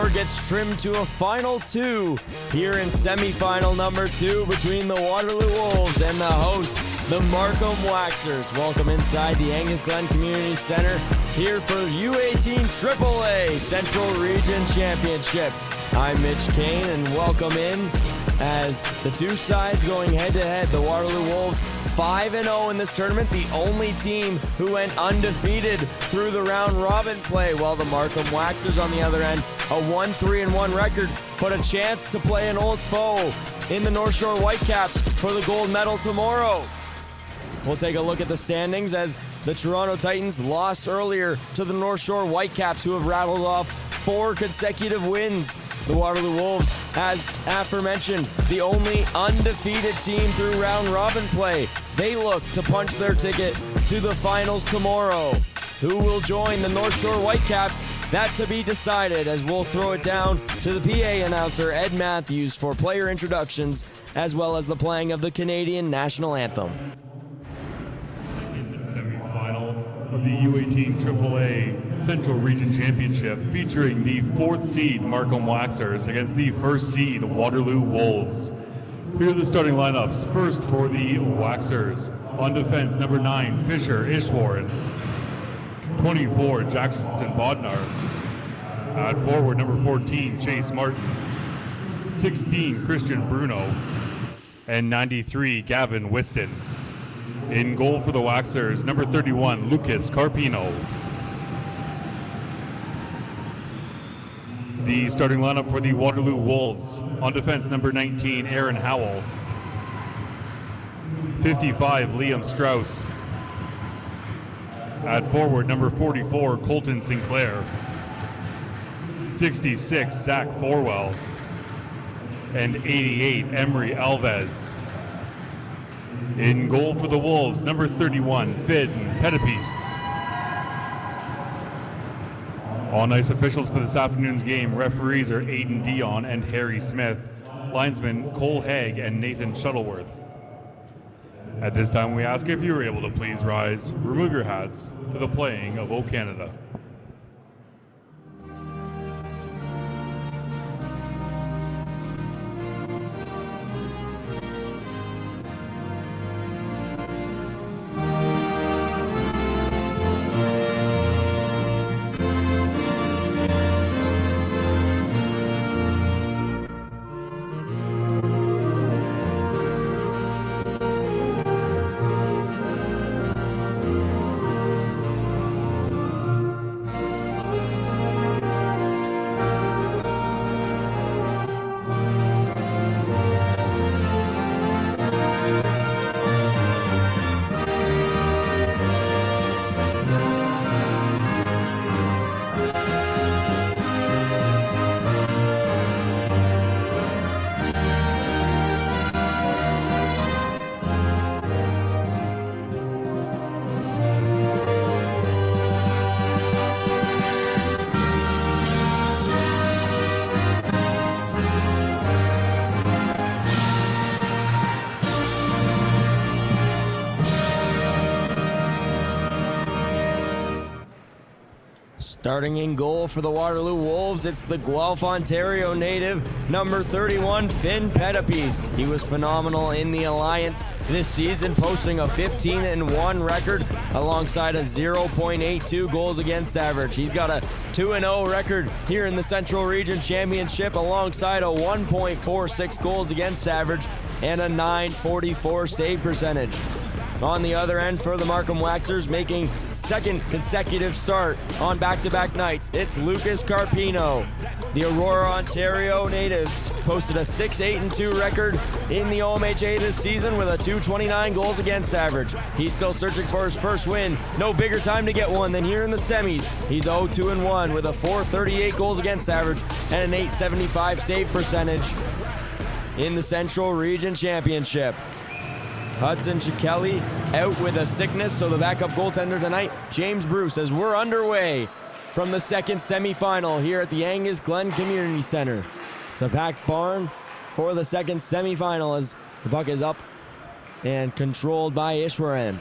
score gets trimmed to a final 2 here in semifinal number 2 between the Waterloo Wolves and the hosts, the Markham Waxers. Welcome inside the Angus Glen Community Centre here for U18 AAA Central Region Championship. I'm Mitch Kane, and welcome in as the two sides going head-to-head. The Waterloo Wolves 5-0 in this tournament, the only team who went undefeated through the round-robin play, while the Markham Waxers on the other end, a 1-3-1 record, but a chance to play an old foe in the North Shore Whitecaps for the gold medal tomorrow. We'll take a look at the standings as the Toronto Titans lost earlier to the North Shore Whitecaps, who have rattled off 4 consecutive wins. The Waterloo Wolves, as aforementioned, the only undefeated team through round-robin play. They look to punch their ticket to the finals tomorrow. Who will join the North Shore Whitecaps? That to be decided, as we'll throw it down to the PA announcer, Ed Matthews, for player introductions, as well as the playing of the Canadian National Anthem. In the semifinal of the U18 AAA Central Region Championship, featuring the 4th seed Markham Waxers against the 1st seed Waterloo Wolves. Here are the starting lineups. First for the Waxers. On defense, number 9, Fisher Ishwarren. 24, Jackson Bodnar. At forward, number 14, Chase Martin. 16, Christian Bruno. And 93, Gavin Whiston. In goal for the Waxers, number 31, Lucas Carpino. The starting lineup for the Waterloo Wolves. On defense, number 19, Aaron Howell. 55, Liam Strauss. At forward, number 44, Colton Sinclair. 66, Zach Forwell. And 88, Emery Alves. In goal for the Wolves, number 31, Finn Pettipies. On ice officials for this afternoon's game, referees are Aiden Dion and Harry Smith. Linesmen Cole Haig and Nathan Shuttleworth. At this time, we ask if you are able to please rise, remove your hats for the playing of O Canada. Starting in goal for the Waterloo Wolves, it's the Guelph, Ontario native, number 31, Finn Pettipies. He was phenomenal in the Alliance this season, posting a 15-1 record alongside a 0.82 goals against average. He's got a 2-0 record here in the Central Region Championship alongside a 1.46 goals against average and a .944 save percentage. On the other end for the Markham Waxers, making second consecutive start on back-to-back nights, it's Lucas Carpino. The Aurora, Ontario native posted a 6-8-2 record in the OMHA this season with a .229 goals against average. He's still searching for his first win. No bigger time to get one than here in the semis. He's 0-2-1 with a .438 goals against average and an .875 save percentage in the Central Region Championship. Hudson Chikelli out with a sickness, so the backup goaltender tonight, James Bruce, as we're underway from the second semifinal here at the Angus Glen Community Centre. It's a packed barn for the second semifinal as the puck is up and controlled by Ishwarren.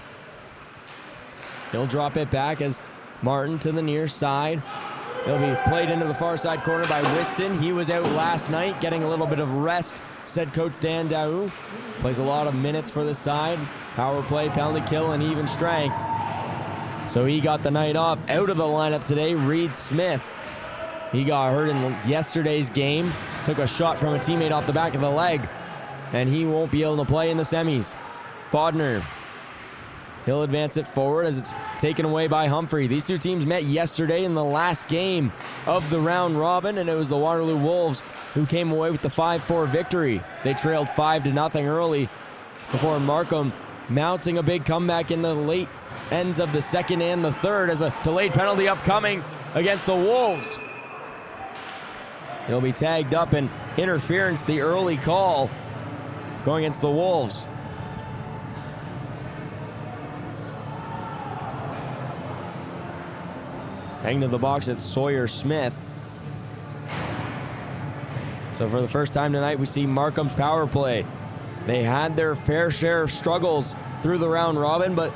He'll drop it back as Martin to the near side. It'll be played into the far side corner by Whiston. He was out last night, getting a little bit of rest, said Coach Dan Daou. Plays a lot of minutes for the side. Power play, penalty kill, and even strength. So he got the night off. Out of the lineup today, Reed Smith. He got hurt in yesterday's game. Took a shot from a teammate off the back of the leg. And he won't be able to play in the semis. Bodner. He'll advance it forward as it's taken away by Humphrey. These two teams met yesterday in the last game of the round robin, and it was the Waterloo Wolves who came away with the 5-4 victory. They trailed 5-0 early before Markham mounting a big comeback in the late ends of the second and the third as a delayed penalty upcoming against the Wolves. He'll be tagged up in interference, the early call going against the Wolves. Heading to the box, it's Sawyer Smith. So for the first time tonight, we see Markham's power play. They had their fair share of struggles through the round robin, but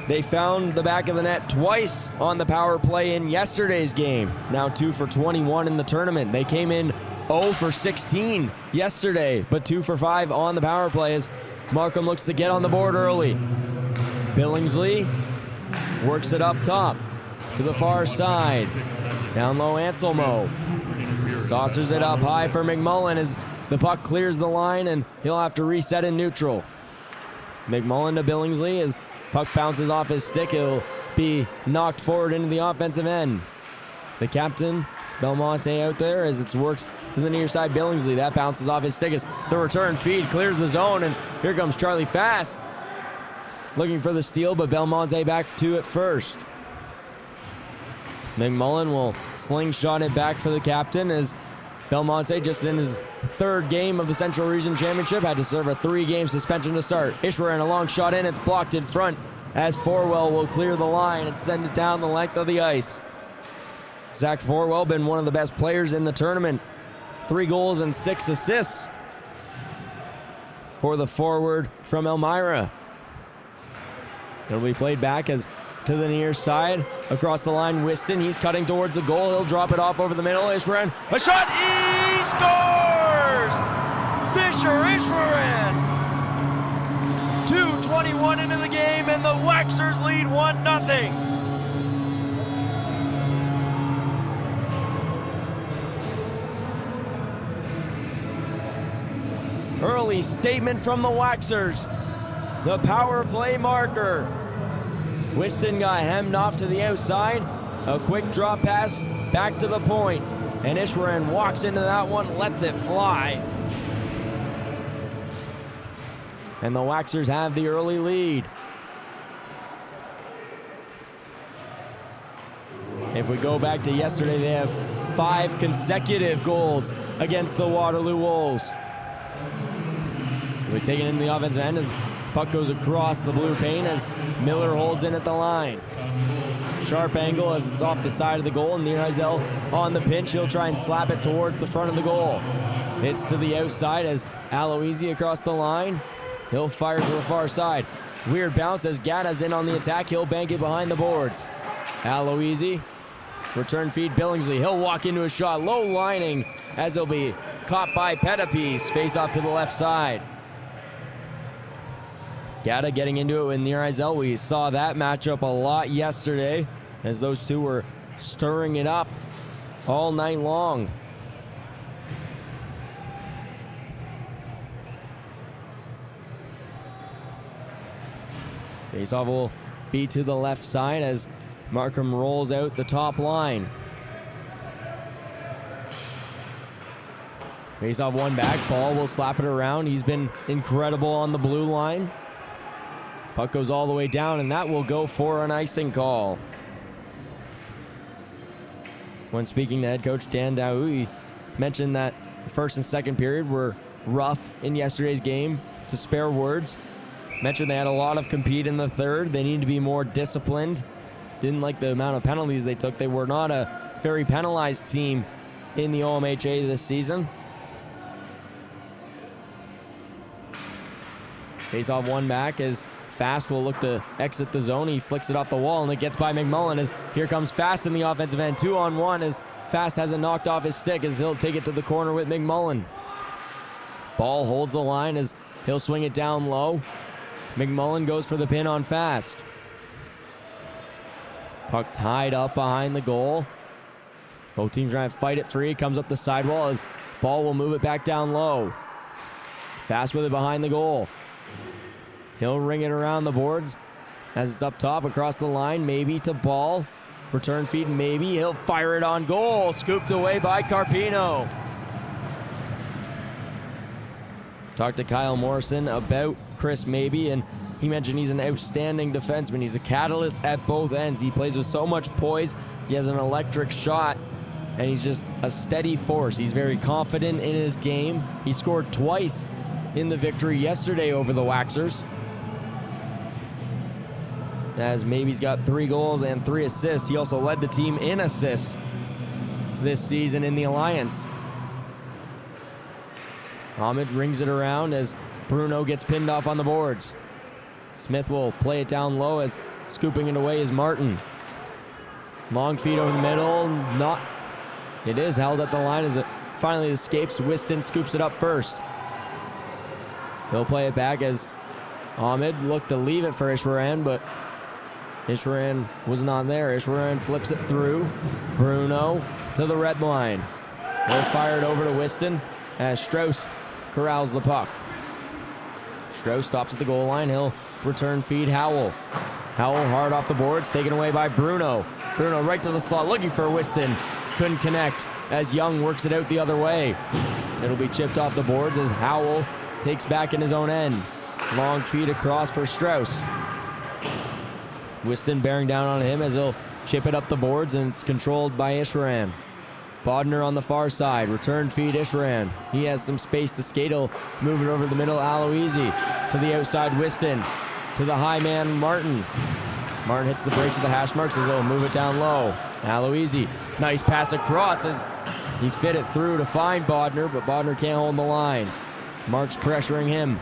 they found the back of the net twice on the power play in yesterday's game. Now 2 for 21 in the tournament. They came in 0 for 16 yesterday, but 2 for 5 on the power play as Markham looks to get on the board early. Billingsley works it up top to the far side. Down low, Anselmo. Saucers it up high for McMullen as the puck clears the line and he'll have to reset in neutral. McMullen to Billingsley as puck bounces off his stick. It'll be knocked forward into the offensive end. The captain, Belmonte, out there as it's worked to the near side. Billingsley, that bounces off his stick as the return feed clears the zone, and here comes Charlie Fast. Looking for the steal, but Belmonte back to it first. McMullen will slingshot it back for the captain as Belmonte, just in his third game of the Central Region Championship, had to serve a 3-game suspension to start. Ishwaran, a long shot in, it's blocked in front as Forwell will clear the line and send it down the length of the ice. Zach Forwell, been one of the best players in the tournament. 3 goals and 6 assists for the forward from Elmira. It'll be played back as to the near side, across the line, Whiston. He's cutting towards the goal. He'll drop it off over the middle. Ishwaran, a shot. He scores! Fisher Ishwaran. 2:21 into the game, and the Waxers lead 1-0. Early statement from the Waxers. The power play marker. Whiston got hemmed off to the outside. A quick drop pass back to the point. And Ishwaran walks into that one, lets it fly. And the Waxers have the early lead. If we go back to yesterday, they have 5 consecutive goals against the Waterloo Wolves. We're taking it into the offensive end as puck goes across the blue paint as Miller holds in at the line. Sharp angle as it's off the side of the goal, and Neerizel on the pinch. He'll try and slap it towards the front of the goal. It's to the outside as Aloisi across the line. He'll fire to the far side. Weird bounce as Gatta's in on the attack. He'll bank it behind the boards. Aloisi, return feed Billingsley. He'll walk into a shot, low lining as he'll be caught by Petapiece. Face off to the left side. Gatta getting into it with Neerizel. We saw that matchup a lot yesterday as those two were stirring it up all night long. Faceoff will be to the left side as Markham rolls out the top line. Faceoff one back. Ball will slap it around. He's been incredible on the blue line. Puck goes all the way down, and that will go for an icing call. When speaking to head coach Dan Daou, he mentioned that the first and second period were rough in yesterday's game, to spare words. Mentioned they had a lot of compete in the third. They need to be more disciplined. Didn't like the amount of penalties they took. They were not a very penalized team in the OMHA this season. Face off one back as Fast will look to exit the zone. He flicks it off the wall, and it gets by McMullen as here comes Fast in the offensive end. 2-on-1 as Fast has it knocked off his stick as he'll take it to the corner with McMullen. Ball holds the line as he'll swing it down low. McMullen goes for the pin on Fast. Puck tied up behind the goal. Both teams trying to fight it free. Comes up the sidewall as Ball will move it back down low. Fast with it behind the goal. He'll ring it around the boards as it's up top across the line. Maybe to Ball. Return feed, maybe. He'll fire it on goal. Scooped away by Carpino. Talked to Kyle Morrison about Chris Maybe, and he mentioned he's an outstanding defenseman. He's a catalyst at both ends. He plays with so much poise. He has an electric shot, and he's just a steady force. He's very confident in his game. He scored twice in the victory yesterday over the Waxers, as Maybe's got 3 goals and 3 assists. He also led the team in assists this season in the Alliance. Ahmed rings it around as Bruno gets pinned off on the boards. Smith will play it down low as scooping it away is Martin. Long feed over the middle. It is held at the line as it finally escapes. Whiston scoops it up first. He'll play it back as Ahmed looked to leave it for Ishwaran, but Ishwaran was not there. Ishwaran flips it through. Bruno to the red line. They'll fire it over to Whiston as Strauss corrals the puck. Strauss stops at the goal line. He'll return feed Howell. Howell hard off the boards, taken away by Bruno. Bruno right to the slot, looking for Whiston. Couldn't connect as Young works it out the other way. It'll be chipped off the boards as Howell takes back in his own end. Long feed across for Strauss. Whiston bearing down on him as he'll chip it up the boards, and it's controlled by Ishwaran. Bodner on the far side. Return feed Ishwaran. He has some space to skate. He'll move it over the middle. Aloisi to the outside. Whiston to the high man Martin. Martin hits the brakes of the hash marks as he'll move it down low. Aloisi, nice pass across as he fit it through to find Bodner, but Bodner can't hold the line. Mark's pressuring him.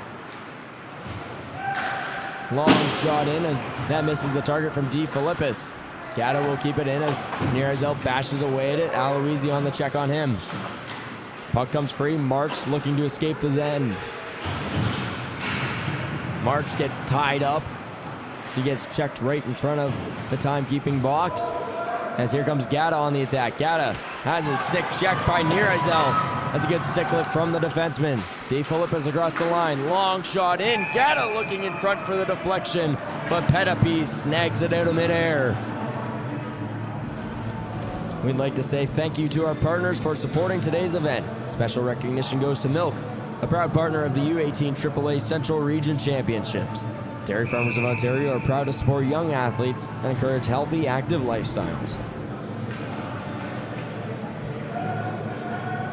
Long shot in as that misses the target from D. Philippus. Gatto will keep it in as Nierizel bashes away at it. Aloisi on the check on him. Puck comes free. Marks looking to escape the end. Marks gets tied up. He gets checked right in front of the timekeeping box. As here comes Gatto on the attack. Gatto has his stick checked by Nierizel. That's a good stick lift from the defenseman. D. Philippus across the line. Long shot in. Gatto looking in front for the deflection, but Petapie snags it out of midair. We'd like to say thank you to our partners for supporting today's event. Special recognition goes to Milk, a proud partner of the U18 AAA Central Region Championships. Dairy Farmers of Ontario are proud to support young athletes and encourage healthy, active lifestyles.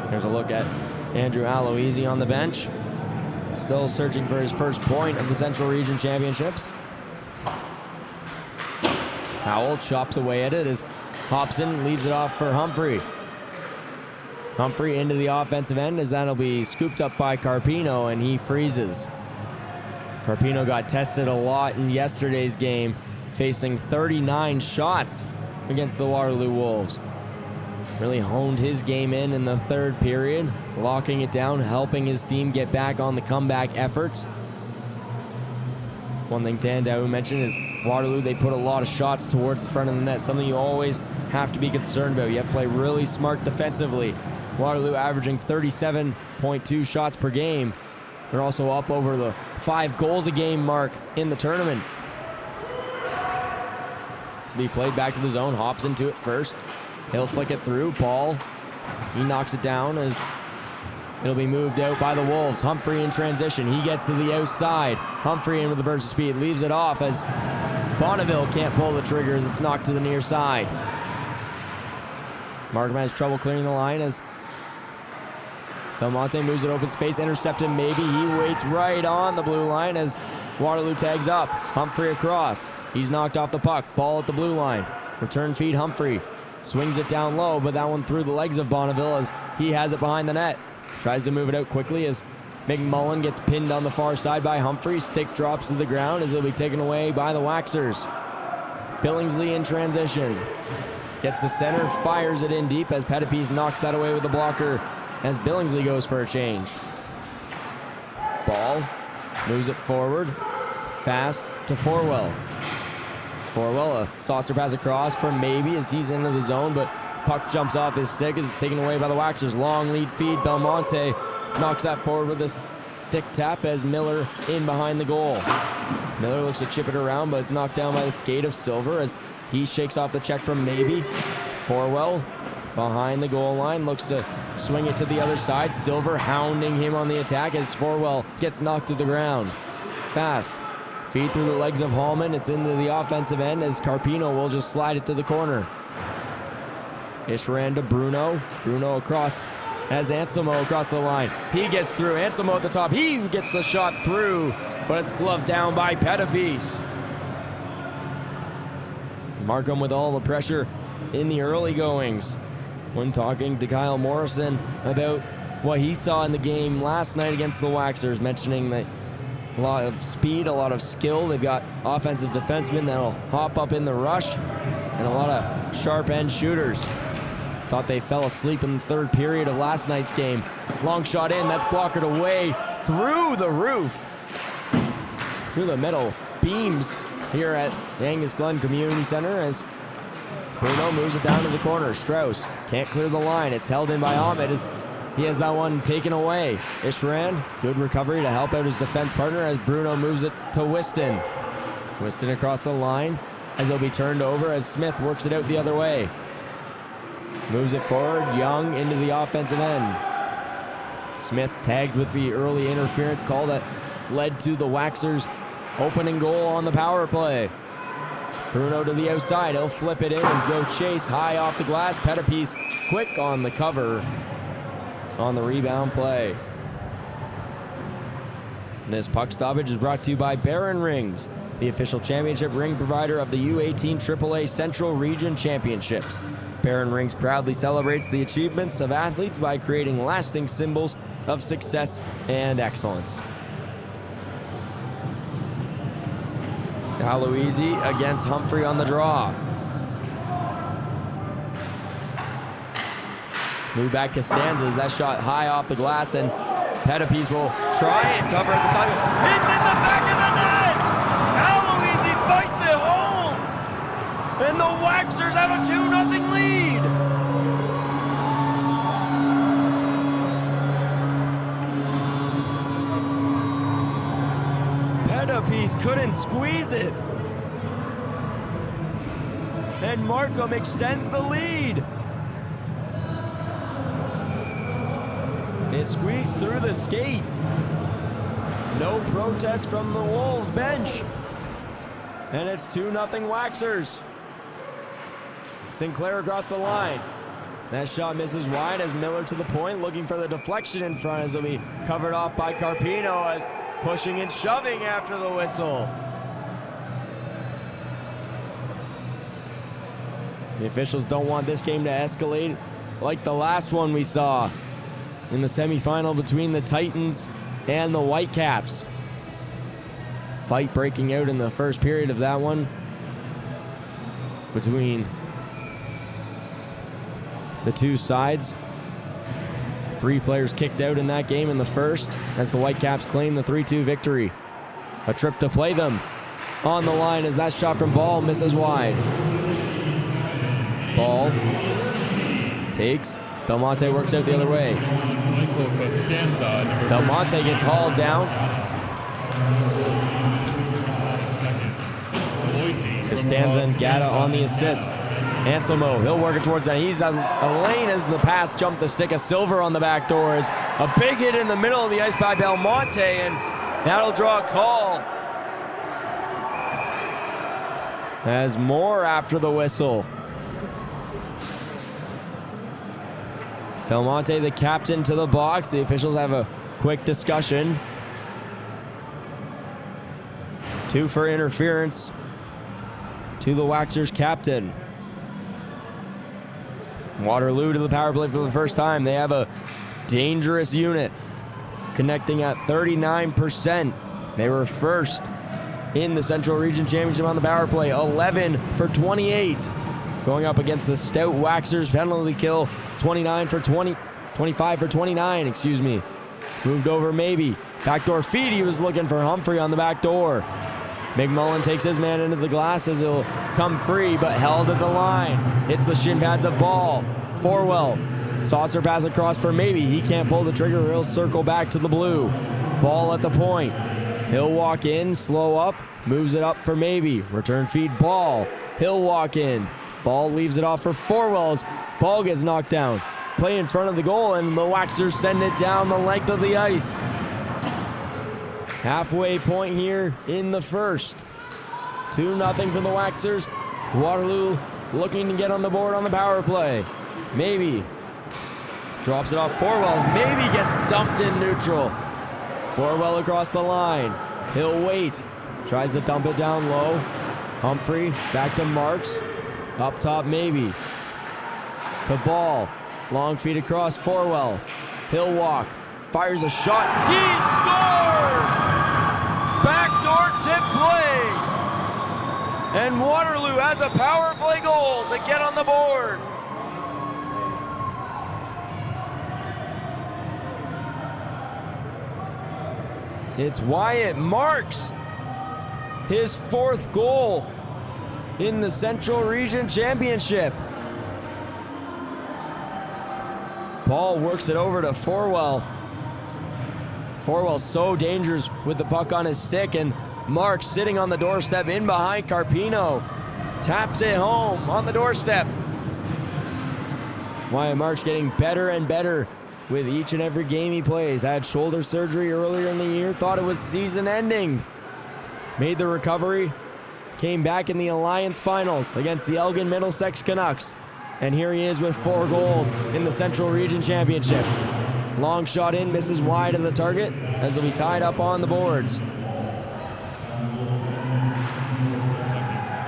Here's a look at Andrew Aloisi on the bench. Still searching for his first point of the Central Region Championships. Howell chops away at it as Hobson leaves it off for Humphrey. Humphrey into the offensive end as that'll be scooped up by Carpino, and he freezes. Carpino got tested a lot in yesterday's game, facing 39 shots against the Waterloo Wolves. Really honed his game in the third period, locking it down, helping his team get back on the comeback efforts. One thing Dan Dow mentioned is Waterloo, they put a lot of shots towards the front of the net, something you always have to be concerned about. You have to play really smart defensively. Waterloo averaging 37.2 shots per game. They're also up over the 5 goals a game mark in the tournament. Be played back to the zone. Hops into it first. He'll flick it through. Paul, he knocks it down as it'll be moved out by the Wolves. Humphrey in transition. He gets to the outside. Humphrey in with the burst of speed. Leaves it off as Bonneville can't pull the trigger as it's knocked to the near side. Markham has trouble clearing the line as Belmonte moves it open space. Intercepted maybe. He waits right on the blue line as Waterloo tags up. Humphrey across. He's knocked off the puck. Ball at the blue line. Return feed Humphrey. Swings it down low, but that one through the legs of Bonneville as he has it behind the net. Tries to move it out quickly as McMullen gets pinned on the far side by Humphrey. Stick drops to the ground as it'll be taken away by the Waxers. Billingsley in transition. Gets the center, fires it in deep as Pettipies knocks that away with the blocker as Billingsley goes for a change. Ball, moves it forward, fast to Forwell. Forwell, a saucer pass across for Maybe as he's into the zone, but puck jumps off his stick as it's taken away by the Waxers. Long lead feed, Belmonte knocks that forward with a stick tap as Miller in behind the goal. Miller looks to chip it around, but it's knocked down by the skate of Silver as he shakes off the check from Maybe. Forwell behind the goal line, looks to swing it to the other side. Silver hounding him on the attack as Forwell gets knocked to the ground. Fast. Feed through the legs of Hallman. It's into the offensive end as Carpino will just slide it to the corner. Ishran to Bruno. Bruno across as Anselmo across the line. He gets through. Anselmo at the top. He gets the shot through, but it's gloved down by Pettipies. Markham with all the pressure in the early goings. When talking to Kyle Morrison about what he saw in the game last night against the Waxers, mentioning that a lot of speed, a lot of skill. They've got offensive defensemen that'll hop up in the rush and a lot of sharp end shooters. Thought they fell asleep in the third period of last night's game. Long shot in, that's blockered away through the roof, through the metal beams here at the Angus Glen Community Centre as Bruno moves it down to the corner. Strauss can't clear the line. It's held in by Ahmed as he has that one taken away. Ishran, good recovery to help out his defense partner as Bruno moves it to Whiston. Whiston across the line as he'll be turned over as Smith works it out the other way. Moves it forward, Young into the offensive end. Smith tagged with the early interference call that led to the Waxers' opening goal on the power play. Bruno to the outside, he'll flip it in and go chase high off the glass. Pettipies quick on the cover on the rebound play. This puck stoppage is brought to you by Baron Rings, the official championship ring provider of the U18 AAA Central Region Championships. Baron Rings proudly celebrates the achievements of athletes by creating lasting symbols of success and excellence. Aloisi against Humphrey on the draw. Move back Costanza as that shot high off the glass, and Pettipies will try and cover at the side. It's in the back of the net! Aloisi fights it home! And the Waxers have a 2-0 lead! Pettipies couldn't squeeze it. And Markham extends the lead. It squeaks through the skate. No protest from the Wolves bench. And it's 2-0 Waxers. Sinclair across the line. That shot misses wide as Miller to the point, looking for the deflection in front as it'll be covered off by Carpino as pushing and shoving after the whistle. The officials don't want this game to escalate like the last one we saw in the semifinal between the Titans and the Whitecaps. Fight breaking out in the first period of that one between the two sides. 3 players kicked out in that game in the first as the Whitecaps claim the 3-2 victory. A trip to play them on the line as that shot from Ball misses wide. Ball takes. Belmonte works out the other way. Belmonte gets hauled down. Costanza and Gata on the assist. Anselmo, he'll work it towards that. He's a lane as the pass jumped the stick of Silver on the back doors. A big hit in the middle of the ice by Belmonte, and that'll draw a call. As more after the whistle. Belmonte, the captain, to the box. The officials have a quick discussion. 2 for interference to the Waxers captain. Waterloo to the power play for the first time. They have a dangerous unit. connecting at 39%. They were first in the Central Region Championship on the power play, 11 for 28. Going up against the stout Waxers, penalty kill, 25 for 29, excuse me. Moved over maybe. Backdoor feed, he was looking for Humphrey on the back door. McMullen takes his man into the glass as he'll come free, but held at the line. Hits the shin pads of Ball. Forwell. Saucer pass across for maybe. He can't pull the trigger. He'll circle back to the blue. Ball at the point. He'll walk in, slow up, moves it up for maybe. Return feed Ball. He'll walk in. Ball leaves it off for Forwells. Ball gets knocked down. Play in front of the goal, and the Waxers send it down the length of the ice. Halfway point here in the first. 2-0 for the Waxers. Waterloo looking to get on the board on the power play. Maybe. Drops it off Forwell. Maybe gets dumped in neutral. Forwell across the line. He'll wait. Tries to dump it down low. Humphrey back to Marks. Up top maybe. To Ball. Long feed across Forwell. He'll walk. Fires a shot. He scores! Backdoor tip play. And Waterloo has a power play goal to get on the board. It's Wyatt Marks. His 4th goal in the Central Region Championship. Ball works it over to Forwell. Forwell so dangerous with the puck on his stick, and Marks sitting on the doorstep in behind Carpino. Taps it home on the doorstep. Wyatt Marks getting better and better with each and every game he plays. Had shoulder surgery earlier in the year, thought it was season ending. Made the recovery, came back in the Alliance Finals against the Elgin Middlesex Canucks. And here he is with 4 goals in the Central Region Championship. Long shot in, misses wide of the target as they'll be tied up on the boards.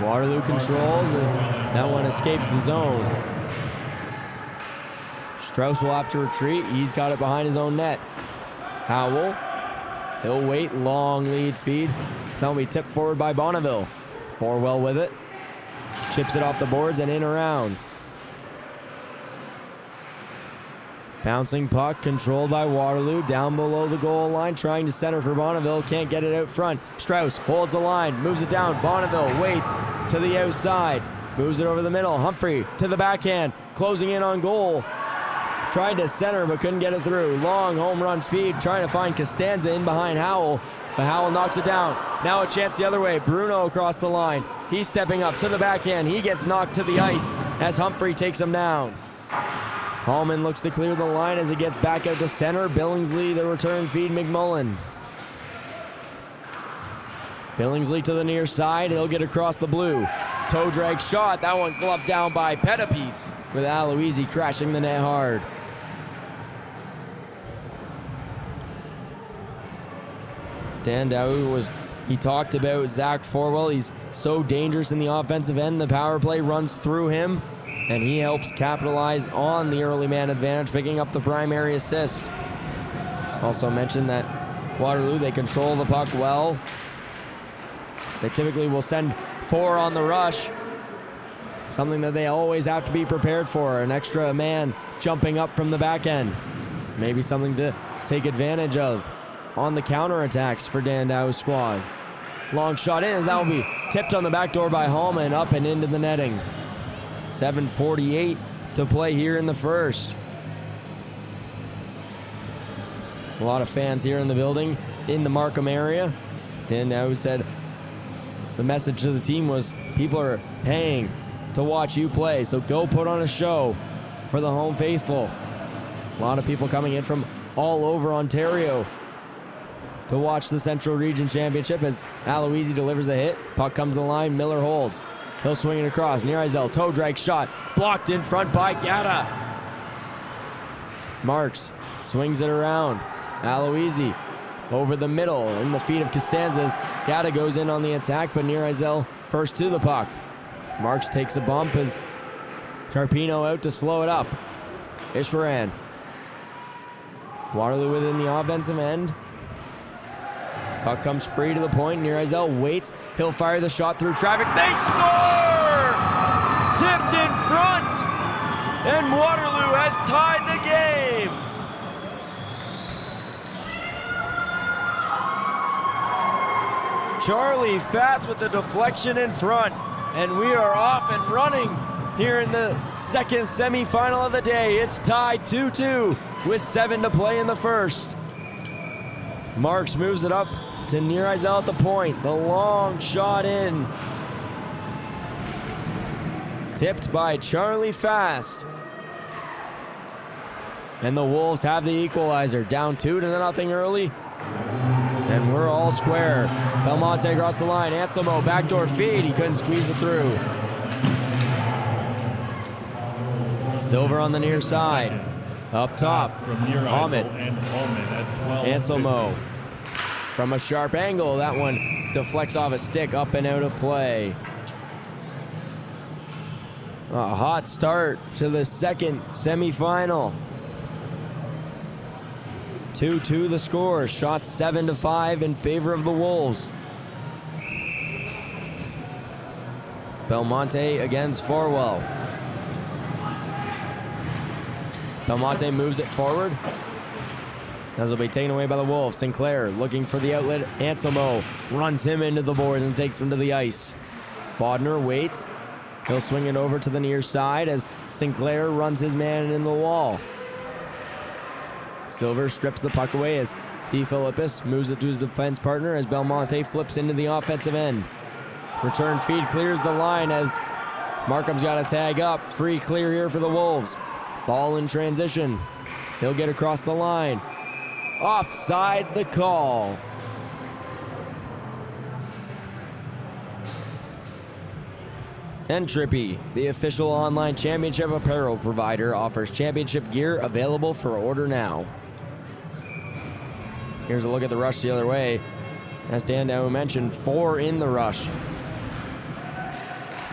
Waterloo controls as that one escapes the zone. Strauss will have to retreat. He's got it behind his own net. Howell. He'll wait. Long lead feed. That'll be tipped forward by Bonneville. Forwell with it. Chips it off the boards and in around. Bouncing puck controlled by Waterloo. Down below the goal line. Trying to center for Bonneville. Can't get it out front. Strauss holds the line. Moves it down. Bonneville waits to the outside. Moves it over the middle. Humphrey to the backhand. Closing in on goal. Tried to center but couldn't get it through. Long home run feed. Trying to find Costanza in behind Howell. But Howell knocks it down. Now a chance the other way. Bruno across the line. He's stepping up to the backhand. He gets knocked to the ice as Humphrey takes him down. Hallman looks to clear the line as it gets back out to center. Billingsley, the return feed, McMullen. Billingsley to the near side. He'll get across the blue. Toe drag shot. That one gloved down by Pettipies with Aloisi crashing the net hard. Dan Dow he talked about Zach Forwell. He's so dangerous in the offensive end. The power play runs through him, and he helps capitalize on the early man advantage, picking up the primary assist. Also mentioned that Waterloo, they control the puck well. They typically will send 4 on the rush, something that they always have to be prepared for. An extra man jumping up from the back end. Maybe something to take advantage of on the counterattacks for Dan Dow's squad. Long shot in as that will be tipped on the back door by Hallman, up and into the netting. 7:48 to play here in the first. A lot of fans here in the building in the Markham area. Dan Dow said the message to the team was people are paying to watch you play, so go put on a show for the home faithful. A lot of people coming in from all over Ontario to watch the Central Region Championship as Aloisi delivers a hit. Puck comes to the line. Miller holds. He'll swing it across. Near Izell. Toe drag shot. Blocked in front by Gata. Marks swings it around. Aloisi over the middle in the feet of Costanzas. Gata goes in on the attack, but Near Izell first to the puck. Marks takes a bump as Carpino out to slow it up. Ishwaran Waterloo within the offensive end. Puck comes free to the point. Near-Eisel waits. He'll fire the shot through traffic. They score! Tipped in front! And Waterloo has tied the game! Charlie Fast with the deflection in front. And we are off and running here in the second semifinal of the day. It's tied 2-2 with 7 to play in the first. Marks moves it up to Near-Eisel at the point. The long shot in. Tipped by Charlie Fast. And the Wolves have the equalizer. Down 2-0 early. And we're all square. Belmonte across the line. Anselmo, backdoor feed. He couldn't squeeze it through. Silver on the near side. Up top. Ahmed. Anselmo. From a sharp angle, that one deflects off a stick, up and out of play. A hot start to the second semifinal. 2-2 the score. Shots 7-5 in favor of the Wolves. Belmonte against Forwell. Belmonte moves it forward. As will be taken away by the Wolves. Sinclair looking for the outlet. Anselmo runs him into the boards and takes him to the ice. Bodner waits. He'll swing it over to the near side as Sinclair runs his man in the wall. Silver strips the puck away as DeFilippis moves it to his defense partner as Belmonte flips into the offensive end. Return feed clears the line as Markham's got to tag up. Free clear here for the Wolves. Ball in transition. He'll get across the line. Offside the call. Entrippy, the official online championship apparel provider, offers championship gear available for order now. Here's a look at the rush the other way. As Dan Dow mentioned, 4 in the rush.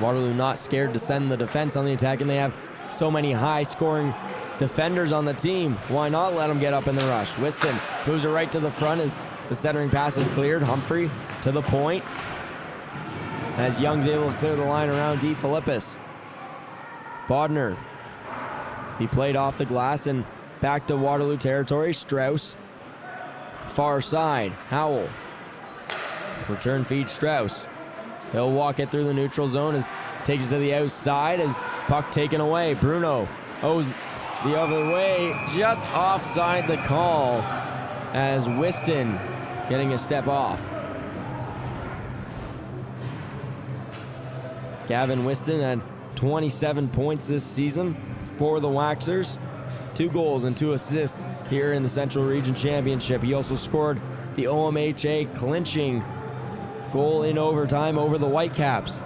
Waterloo not scared to send the defense on the attack, and they have so many high-scoring defenders on the team. Why not let them get up in the rush? Whiston moves it right to the front as the centering pass is cleared. Humphrey to the point as Young's able to clear the line around DeFilippis. Bodner. He played off the glass and back to Waterloo territory. Strauss. Far side. Howell. Return feed Strauss. He'll walk it through the neutral zone as takes it to the outside as puck taken away. Bruno owes the other way, just offside the call as Whiston getting a step off. Gavin Whiston had 27 points this season for the Waxers. 2 goals and 2 assists here in the Central Region Championship. He also scored the OMHA clinching goal in overtime over the Whitecaps.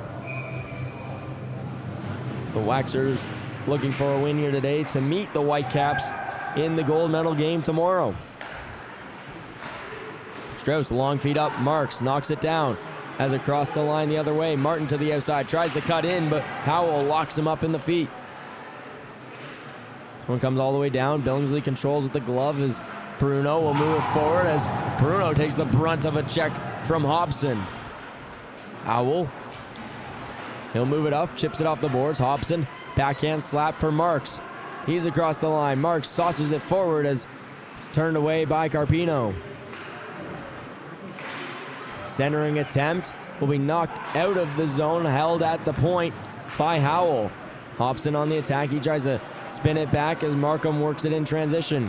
The Waxers looking for a win here today to meet the Whitecaps in the gold medal game tomorrow. Strauss, long feed up. Marks knocks it down. As across the line the other way. Martin to the outside. Tries to cut in, but Howell locks him up in the feet. One comes all the way down. Billingsley controls with the glove as Bruno will move it forward as Bruno takes the brunt of a check from Hobson. Howell. He'll move it up. Chips it off the boards. Hobson. Backhand slap for Marks. He's across the line. Marks sauces it forward as it's turned away by Carpino. Centering attempt will be knocked out of the zone, held at the point by Howell. Hobson on the attack. He tries to spin it back as Markham works it in transition.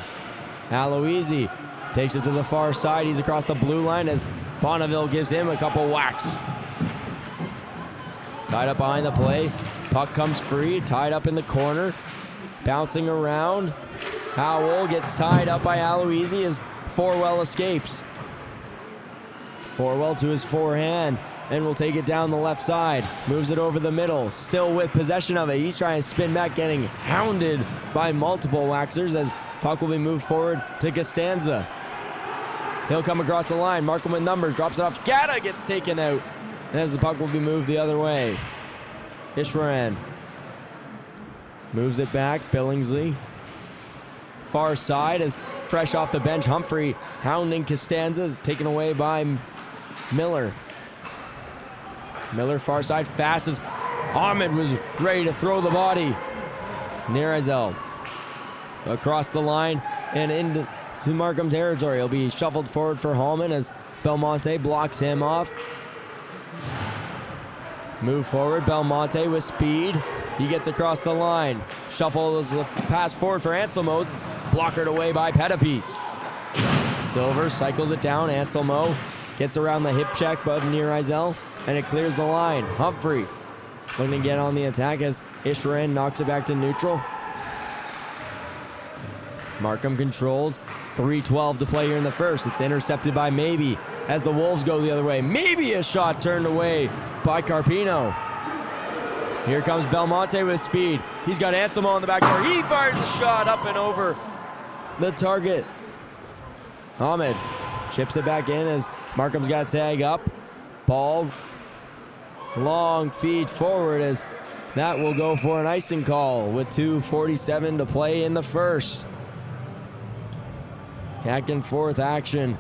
Aloisi takes it to the far side. He's across the blue line as Bonneville gives him a couple whacks. Tied up behind the play. Puck comes free, tied up in the corner. Bouncing around. Howell gets tied up by Aloisi as Forwell escapes. Forwell to his forehand and will take it down the left side. Moves it over the middle, still with possession of it. He's trying to spin back, getting hounded by multiple Waxers as puck will be moved forward to Costanza. He'll come across the line. Markham with numbers, drops it off. Gata gets taken out as the puck will be moved the other way. Ishwaran moves it back. Billingsley. Far side as fresh off the bench. Humphrey hounding Costanza, taken away by Miller. Miller far side, fast as Ahmed was ready to throw the body. Nirazel across the line and into Markham territory. He'll be shuffled forward for Hallman as Belmonte blocks him off. Move forward, Belmonte with speed. He gets across the line. Shuffles the pass forward for Anselmo. It's blockered away by Pettipies. Silver cycles it down. Anselmo gets around the hip check of Nirazel, and it clears the line. Humphrey looking to get on the attack as Ishran knocks it back to neutral. Markham controls. 3:12 to play here in the first. It's intercepted by Maybe as the Wolves go the other way. Maybe a shot turned away by Carpino. Here comes Belmonte with speed. He's got Anselmo on the back door. He fires the shot up and over the target. Ahmed chips it back in as Markham's got to tag up. Ball, long feed forward as that will go for an icing call with 2:47 to play in the first. Back and forth action.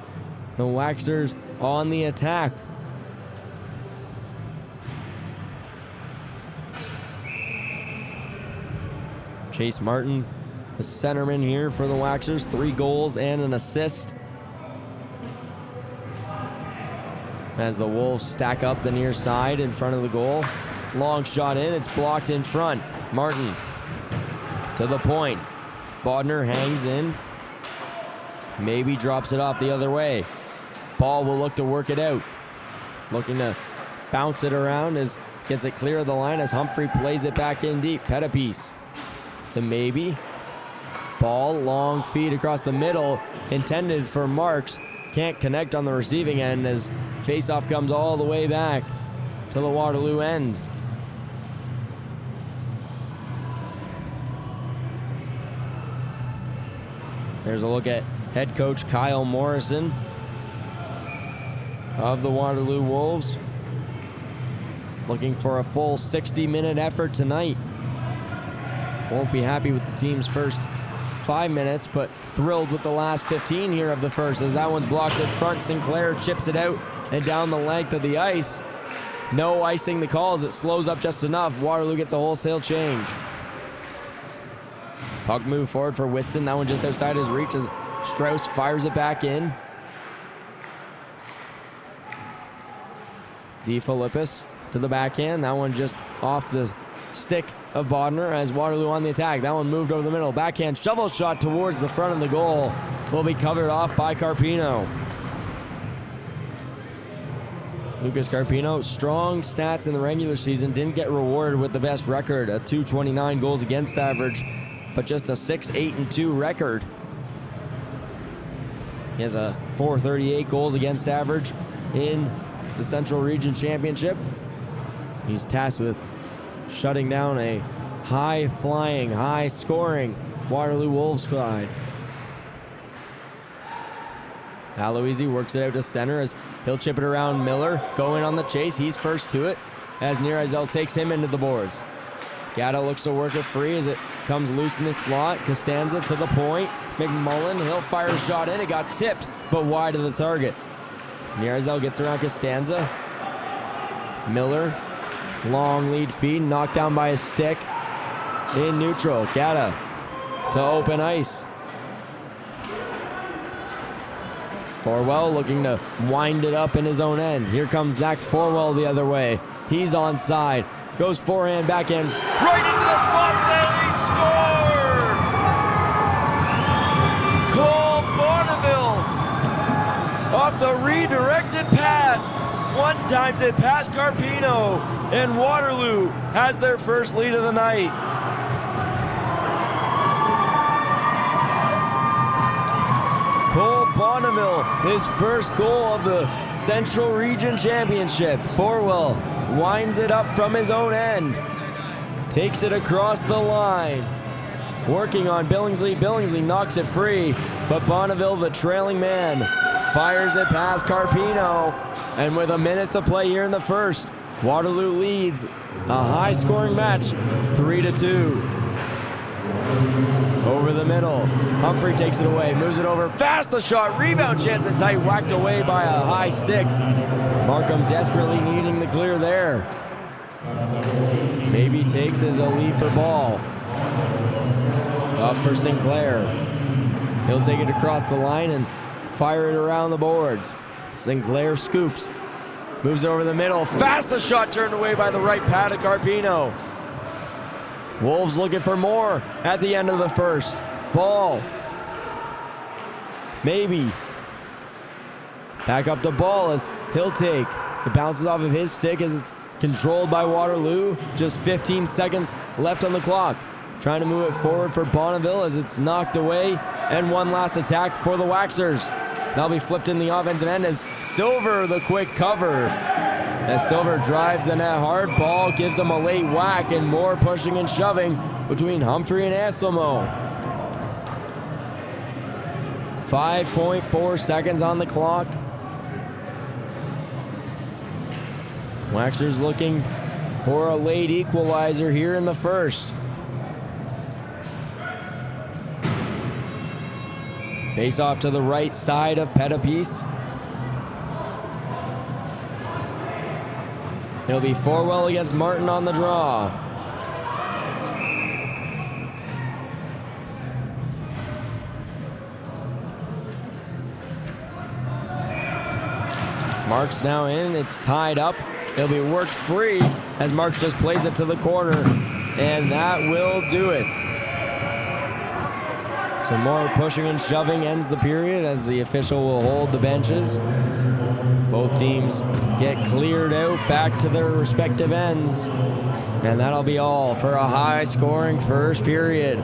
The Waxers on the attack. Chase Martin, the centerman here for the Waxers. 3 goals and an assist. As the Wolves stack up the near side in front of the goal. Long shot in, it's blocked in front. Martin to the point. Bodner hangs in. Maybe drops it off the other way. Ball will look to work it out. Looking to bounce it around as gets it clear of the line as Humphrey plays it back in deep. Pettipies to Maybe. Ball, long feed across the middle, intended for Marks. Can't connect on the receiving end as faceoff comes all the way back to the Waterloo end. There's a look at head coach Kyle Morrison of the Waterloo Wolves. Looking for a full 60-minute effort tonight. Won't be happy with the team's first 5 minutes, but thrilled with the last 15 here of the first as that one's blocked in front. Sinclair chips it out and down the length of the ice. No icing the call as it slows up just enough. Waterloo gets a wholesale change. Puck move forward for Whiston. That one just outside his reach as Strauss fires it back in. DeFilippis to the backhand. That one just off the stick of Bodner as Waterloo on the attack. That one moved over the middle. Backhand shovel shot towards the front of the goal. Will be covered off by Carpino. Lucas Carpino, strong stats in the regular season. Didn't get rewarded with the best record, a .229 goals against average, but just a 6-8-2 record. He has a .438 goals against average in the Central Region Championship. He's tasked with shutting down a high-flying, high-scoring Waterloo Wolves squad. Aloisi works it out to center as he'll chip it around Miller. Going on the chase, he's first to it as Nirazel takes him into the boards. Gatto looks to work it free as it comes loose in the slot. Costanza to the point. McMullen, he'll fire a shot in. It got tipped, but wide of the target. Nirazel gets around Costanza. Miller, long lead feed, knocked down by a stick. In neutral, Gatto to open ice. Forwell looking to wind it up in his own end. Here comes Zach Forwell the other way. He's onside. Goes forehand, backhand, right into the slot. They score! Cole Bonneville off the redirected pass. One times it past Carpino, and Waterloo has their first lead of the night. Cole Bonneville, his first goal of the Central Region Championship. Forwell winds it up from his own end. Takes it across the line. Working on Billingsley. Billingsley knocks it free, but Bonneville, the trailing man, fires it past Carpino. And with a minute to play here in the first, Waterloo leads a high-scoring match, 3-2. Over the middle. Humphrey takes it away, moves it over. Fast the shot, rebound chance and tight, whacked away by a high stick. Markham desperately needing the clear there. Maybe takes as a lead for ball. Up for Sinclair. He'll take it across the line and fire it around the boards. Sinclair scoops. Moves over the middle. Fast the shot turned away by the right pad of Carpino. Wolves looking for more at the end of the first. Ball. Maybe. Back up the ball as he'll take. It bounces off of his stick as it's controlled by Waterloo. Just 15 seconds left on the clock. Trying to move it forward for Bonneville as it's knocked away. And one last attack for the Waxers. That'll be flipped in the offensive end as Silver the quick cover. As Silver drives the net hard, ball gives him a late whack and more pushing and shoving between Humphrey and Anselmo. 5.4 seconds on the clock. Waxers looking for a late equalizer here in the first. Face off to the right side of Pettipies. It'll be Forwell against Martin on the draw. Mark's now in, it's tied up. It'll be worked free as Mark just plays it to the corner, and that will do it. Some more pushing and shoving ends the period as the official will hold the benches. Both teams get cleared out back to their respective ends. And that'll be all for a high-scoring first period.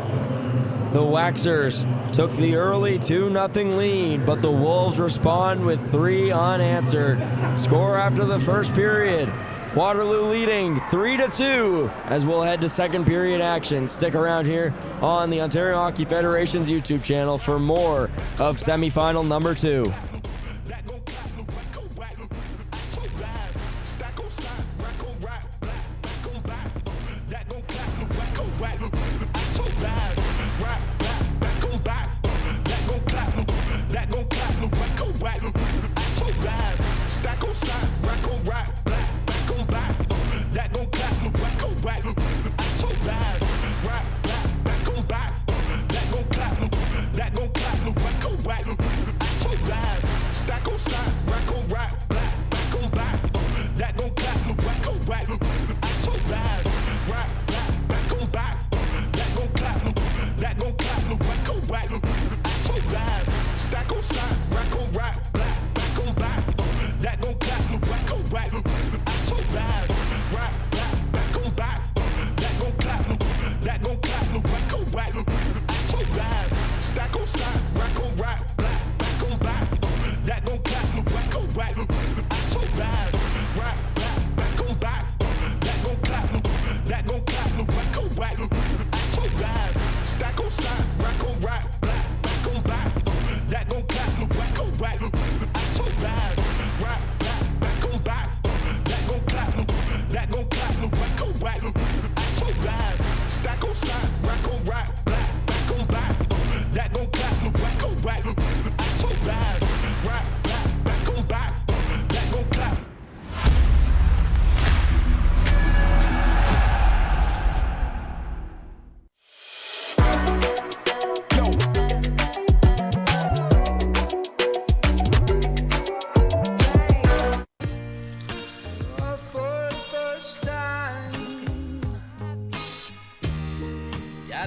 The Waxers took the early 2-0 lead, but the Wolves respond with 3 unanswered. Score after the first period. Waterloo leading 3-2 as we'll head to second period action. Stick around here on the Ontario Hockey Federation's YouTube channel for more of semifinal number 2.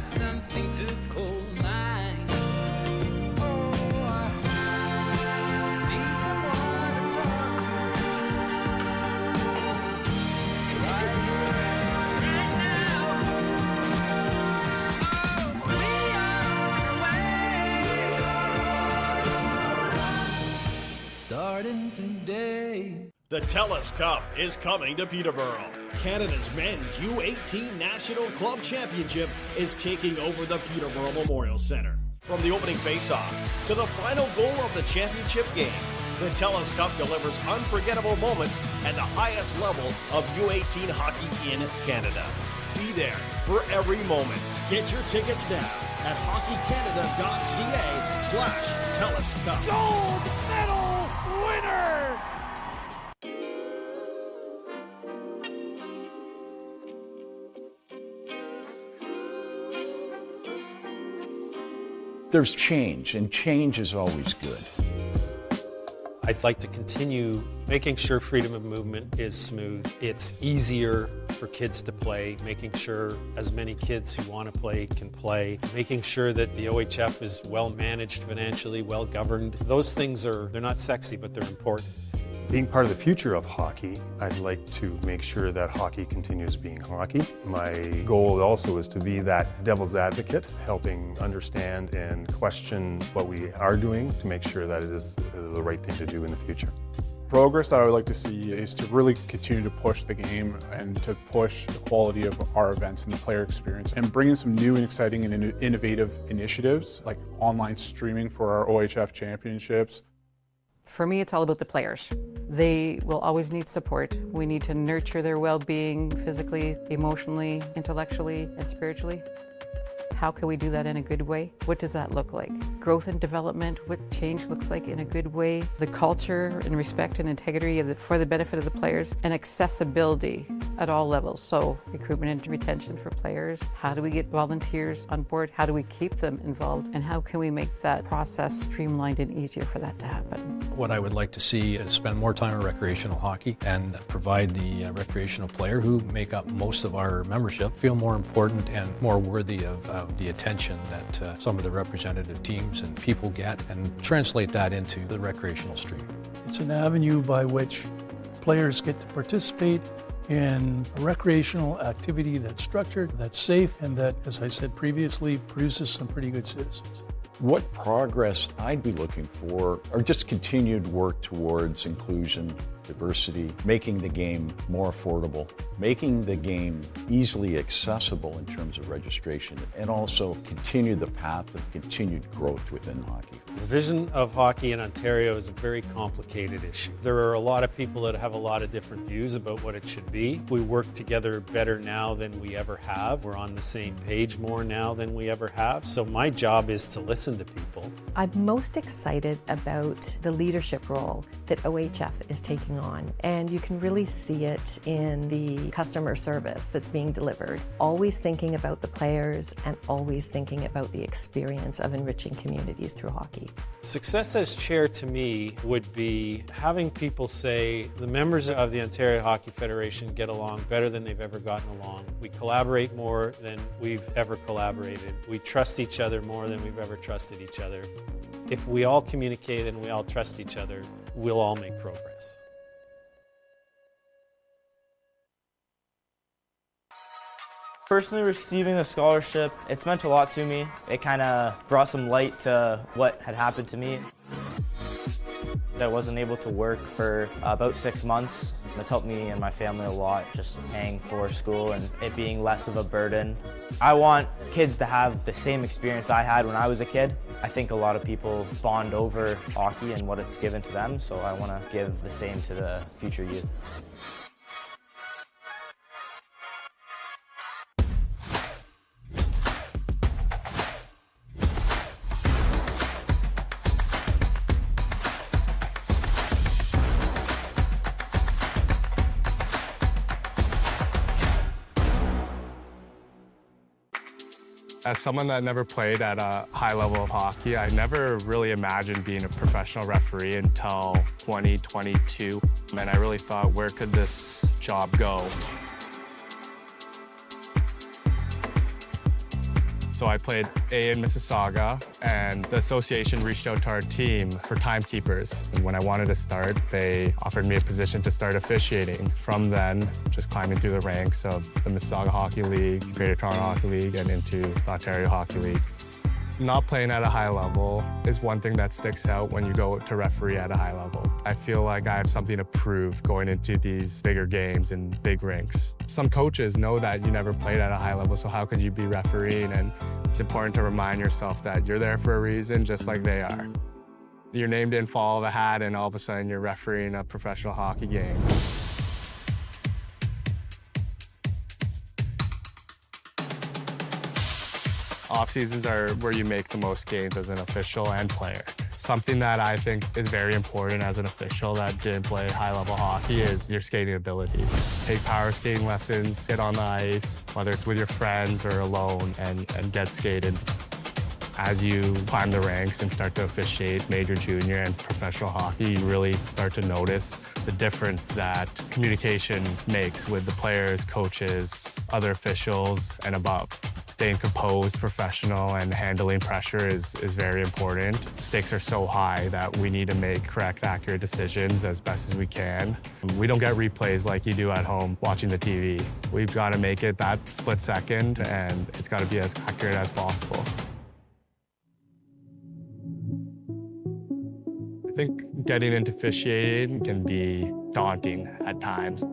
Something to call mine. Oh, I need someone to talk to right here, right now. Oh, we are on our way, starting today. The TELUS Cup is coming to Peterborough. Canada's men's U18 National Club Championship is taking over the Peterborough Memorial Centre. From the opening face-off to the final goal of the championship game, the TELUS Cup delivers unforgettable moments at the highest level of U18 hockey in Canada. Be there for every moment. Get your tickets now at hockeycanada.ca/TELUS Cup. Gold medal winner! There's change, and change is always good. I'd like to continue making sure freedom of movement is smooth. It's easier for kids to play, making sure as many kids who want to play can play, making sure that the OHF is well managed financially, well governed. Those things they're not sexy, but they're important. Being part of the future of hockey, I'd like to make sure that hockey continues being hockey. My goal also is to be that devil's advocate, helping understand and question what we are doing to make sure that it is the right thing to do in the future. Progress that I would like to see is to really continue to push the game and to push the quality of our events and the player experience and bring in some new and exciting and innovative initiatives like online streaming for our OHF championships. For me, it's all about the players. They will always need support. We need to nurture their well-being physically, emotionally, intellectually, and spiritually. How can we do that in a good way? What does that look like? Growth and development, what change looks like in a good way, the culture and respect and integrity for the benefit of the players, and accessibility at all levels. So recruitment and retention for players. How do we get volunteers on board? How do we keep them involved? And how can we make that process streamlined and easier for that to happen? What I would like to see is spend more time on recreational hockey and provide the recreational player who make up most of our membership feel more important and more worthy of the attention that some of the representative teams and people get, and translate that into the recreational stream. It's an avenue by which players get to participate in a recreational activity that's structured, that's safe, and that, as I said previously, produces some pretty good citizens. What progress I'd be looking for are just continued work towards inclusion, diversity, making the game more affordable, making the game easily accessible in terms of registration, and also continue the path of continued growth within hockey. The vision of hockey in Ontario is a very complicated issue. There are a lot of people that have a lot of different views about what it should be. We work together better now than we ever have. We're on the same page more now than we ever have. So my job is to listen to people. I'm most excited about the leadership role that OHF is taking on, and you can really see it in the customer service that's being delivered. Always thinking about the players and always thinking about the experience of enriching communities through hockey. Success as chair to me would be having people say the members of the Ontario Hockey Federation get along better than they've ever gotten along. We collaborate more than we've ever collaborated. We trust each other more than we've ever trusted each other. If we all communicate and we all trust each other, we'll all make progress. Personally, receiving the scholarship, it's meant a lot to me. It kind of brought some light to what had happened to me. I wasn't able to work for about 6 months. It's helped me and my family a lot, just paying for school and it being less of a burden. I want kids to have the same experience I had when I was a kid. I think a lot of people bond over hockey and what it's given to them, so I want to give the same to the future youth. As someone that never played at a high level of hockey, I never really imagined being a professional referee until 2022. And I really thought, where could this job go? So I played A in Mississauga, and the association reached out to our team for timekeepers. And when I wanted to start, they offered me a position to start officiating. From then, just climbing through the ranks of the Mississauga Hockey League, Greater Toronto Hockey League, and into the Ontario Hockey League. Not playing at a high level is one thing that sticks out when you go to referee at a high level. I feel like I have something to prove going into these bigger games and big rinks. Some coaches know that you never played at a high level, so how could you be refereeing? And it's important to remind yourself that you're there for a reason, just like they are. Your name didn't fall out of a hat and all of a sudden you're refereeing a professional hockey game. Off seasons are where you make the most gains as an official and player. Something that I think is very important as an official that didn't play high-level hockey is your skating ability. Take power skating lessons, sit on the ice, whether it's with your friends or alone, and get skated. As you climb the ranks and start to officiate major, junior, and professional hockey, you really start to notice the difference that communication makes with the players, coaches, other officials, and above. Staying composed, professional, and handling pressure is very important. Stakes are so high that we need to make correct, accurate decisions as best as we can. We don't get replays like you do at home watching the TV. We've got to make it that split second, and it's got to be as accurate as possible. I think getting into officiating can be daunting at times.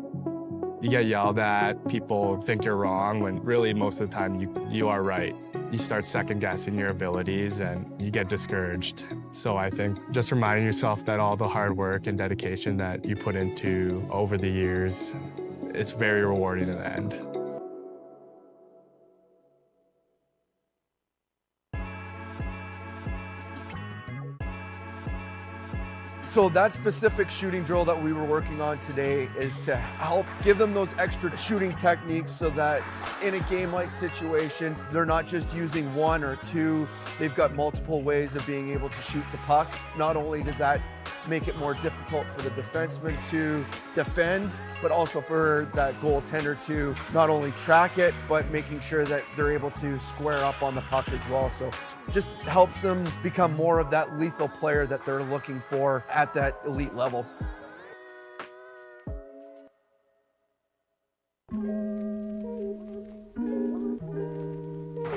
You get yelled at, people think you're wrong, when really most of the time you are right. You start second-guessing your abilities and you get discouraged. So I think just reminding yourself that all the hard work and dedication that you put into over the years, it's very rewarding in the end. So that specific shooting drill that we were working on today is to help give them those extra shooting techniques so that in a game-like situation, they're not just using one or two, they've got multiple ways of being able to shoot the puck. Not only does that make it more difficult for the defenseman to defend, but also for that goaltender to not only track it, but making sure that they're able to square up on the puck as well. So just helps them become more of that lethal player that they're looking for at that elite level.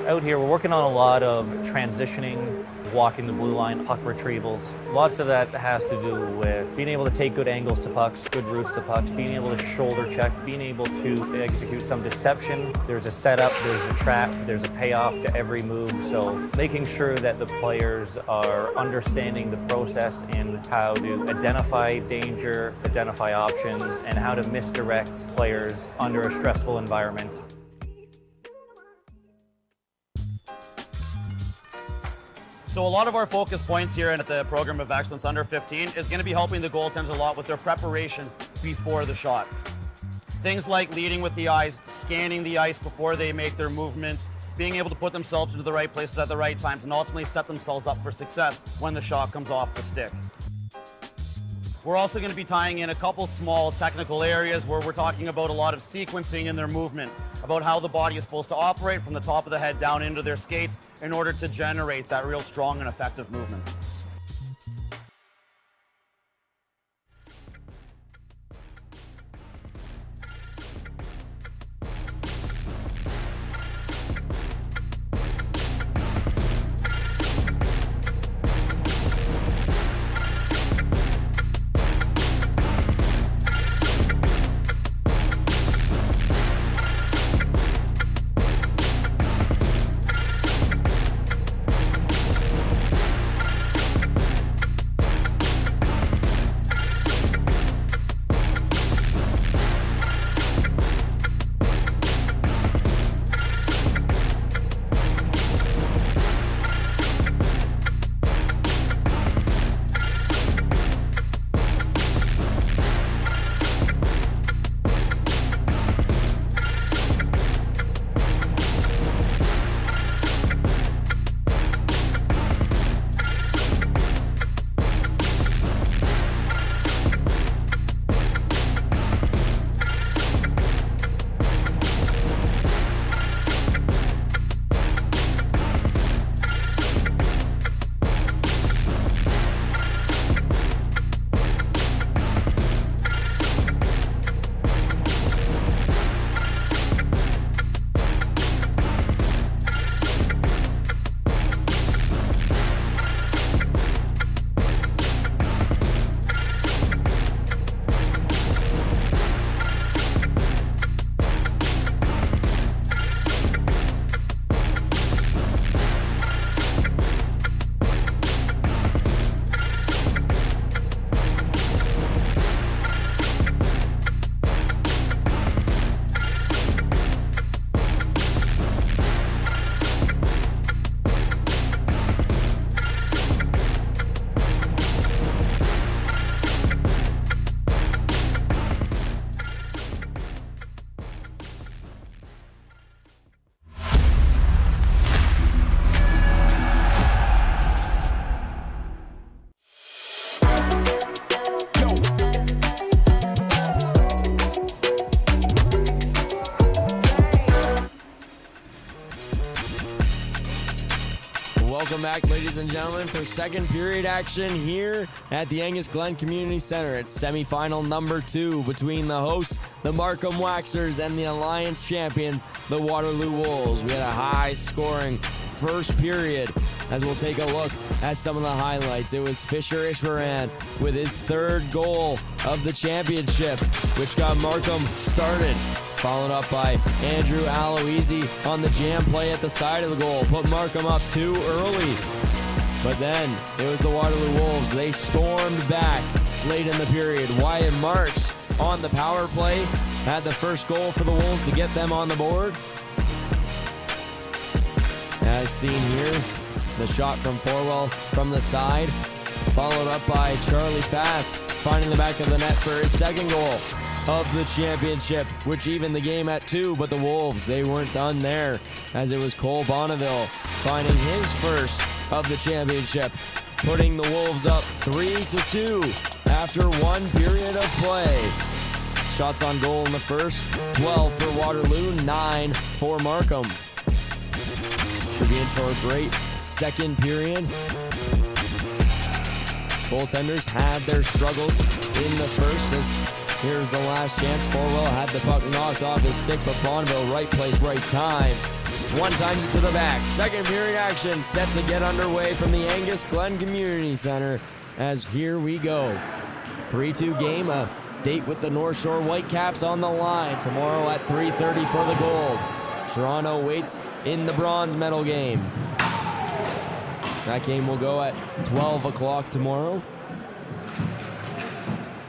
Out here, we're working on a lot of transitioning, walking the blue line, puck retrievals. Lots of that has to do with being able to take good angles to pucks, good routes to pucks, being able to shoulder check, being able to execute some deception. There's a setup, there's a trap, there's a payoff to every move. So making sure that the players are understanding the process in how to identify danger, identify options, and how to misdirect players under a stressful environment. So a lot of our focus points here at the Program of Excellence Under 15 is going to be helping the goaltenders a lot with their preparation before the shot. Things like leading with the eyes, scanning the ice before they make their movements, being able to put themselves into the right places at the right times and ultimately set themselves up for success when the shot comes off the stick. We're also going to be tying in a couple small technical areas where we're talking about a lot of sequencing in their movement, about how the body is supposed to operate from the top of the head down into their skates in order to generate that real strong and effective movement. Welcome back, ladies and gentlemen, for second period action here at the Angus Glen Community Centre. It's semifinal number 2 between the hosts, the Markham Waxers, and the Alliance champions, the Waterloo Wolves. We had a high-scoring first period as we'll take a look at some of the highlights. It was Fisher Ishvaran with his 3rd goal of the championship, which got Markham started. Followed up by Andrew Aloisi on the jam play at the side of the goal. Put Markham up too early. But then it was the Waterloo Wolves. They stormed back late in the period. Wyatt Marks on the power play had the first goal for the Wolves to get them on the board. As seen here, the shot from Forwell from the side. Followed up by Charlie Fast, finding the back of the net for his 2nd goal of the championship, which evened the game at 2, but the Wolves, they weren't done there, as it was Cole Bonneville finding his first of the championship, putting the Wolves up 3-2 after 1 period of play. Shots on goal in the first, 12 for Waterloo, 9 for Markham. Should be in for a great second period. Goaltenders had their struggles in the first, as here's the last chance. Forwell had the puck knocked off his stick, but Bonneville, right place, right time. One time to the back. Second period action set to get underway from the Angus Glen Community Centre, as here we go. 3-2 game, a date with the North Shore Whitecaps on the line tomorrow at 3:30 for the gold. Toronto waits in the bronze medal game. That game will go at 12 o'clock tomorrow.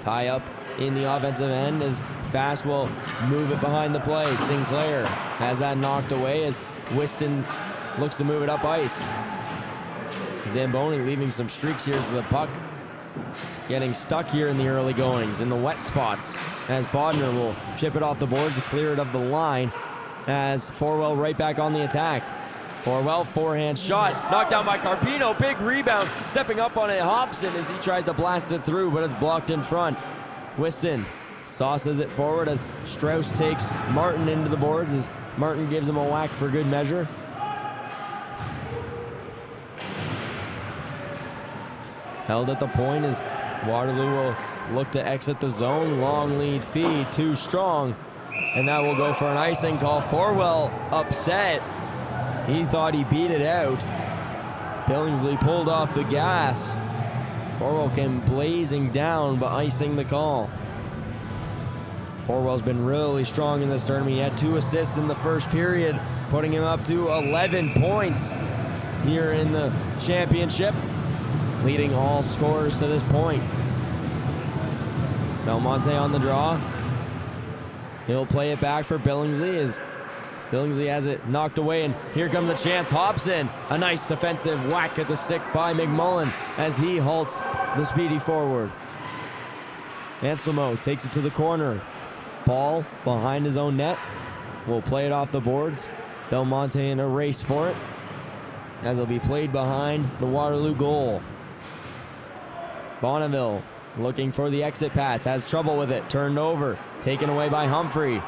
Tie up in the offensive end as Fast will move it behind the play. Sinclair has that knocked away as Whiston looks to move it up ice. Zamboni leaving some streaks here as the puck getting stuck here in the early goings in the wet spots, as Bodner will chip it off the boards to clear it up the line, as Forwell right back on the attack. Forwell, forehand shot, knocked down by Carpino, big rebound, stepping up on it, Hobson, as he tries to blast it through, but it's blocked in front. Whiston sauces it forward as Strauss takes Martin into the boards, as Martin gives him a whack for good measure. Held at the point as Waterloo will look to exit the zone. Long lead feed, too strong, and that will go for an icing call. Forwell upset. He thought he beat it out. Billingsley pulled off the gas. Forwell came blazing down, but icing the call. Forwell's been really strong in this tournament. He had 2 assists in the first period, putting him up to 11 points here in the championship, leading all scorers to this point. Belmonte on the draw. He'll play it back for Billingsley as Billingsley has it knocked away, and here comes the chance. Hobson, a nice defensive whack at the stick by McMullen as he halts the speedy forward. Anselmo takes it to the corner. Ball behind his own net. Will play it off the boards. Belmonte in a race for it, as it'll be played behind the Waterloo goal. Bonneville looking for the exit pass, has trouble with it, turned over, taken away by Humphrey.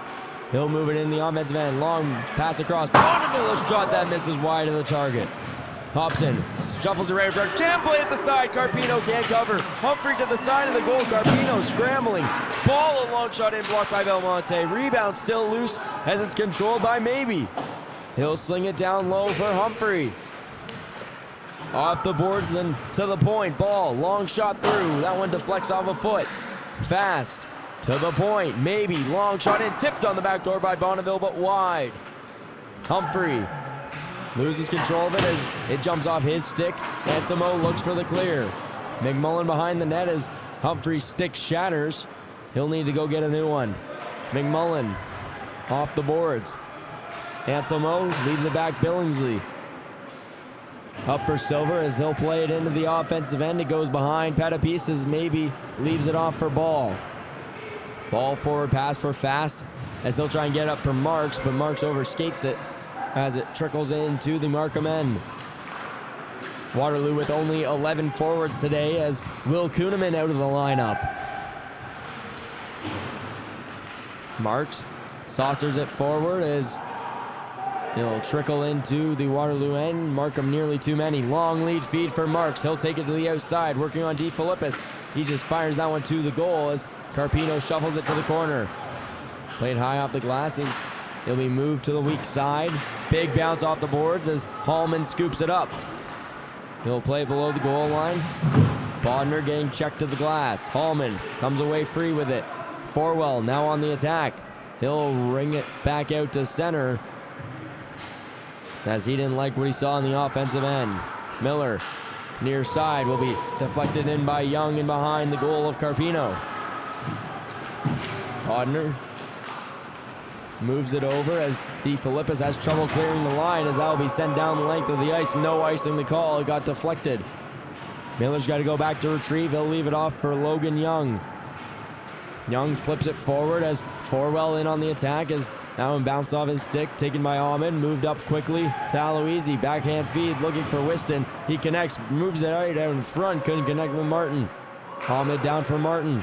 He'll move it in the offensive end. Long pass across. Bonneville, a shot that misses wide of the target. Hobson shuffles it right in front. Jam play at the side. Carpino can't cover. Humphrey to the side of the goal. Carpino scrambling. Ball, a long shot in, blocked by Belmonte. Rebound still loose as it's controlled by Maybe. He'll sling it down low for Humphrey. Off the boards and to the point. Ball, long shot through. That one deflects off a foot. Fast. To the point, Maybe, long shot in, tipped on the back door by Bonneville, but wide. Humphrey loses control of it as it jumps off his stick. Anselmo looks for the clear. McMullen behind the net as Humphrey's stick shatters. He'll need to go get a new one. McMullen off the boards. Anselmo leaves it back, Billingsley. Up for Silver as he'll play it into the offensive end. It goes behind Petapieces, Maybe leaves it off for Ball. Ball forward pass for Fast as he'll try and get up for Marks, but Marks overskates it as it trickles into the Markham end. Waterloo with only 11 forwards today as Will Kuhneman out of the lineup. Marks saucers it forward as He'll trickle into the Waterloo end. Markham nearly too many. Long lead feed for Marks. He'll take it to the outside, working on DeFilippis. He just fires that one to the goal as Carpino shuffles it to the corner. Played high off the glasses. He'll be moved to the weak side. Big bounce off the boards as Hallman scoops it up. He'll play below the goal line. Bodner getting checked to the glass. Hallman comes away free with it. Forwell now on the attack. He'll ring it back out to center as he didn't like what he saw on the offensive end. Miller, near side, will be deflected in by Young and behind the goal of Carpino. Bodner moves it over as DeFilippis has trouble clearing the line as that will be sent down the length of the ice. No icing the call. It got deflected. Miller's got to go back to retrieve. He'll leave it off for Logan Young. Young flips it forward as Forwell in on the attack as now bounced off his stick, taken by Almond, moved up quickly to Aloisi. Backhand feed, looking for Whiston. He connects, moves it right out in front, couldn't connect with Martin. Almond down for Martin.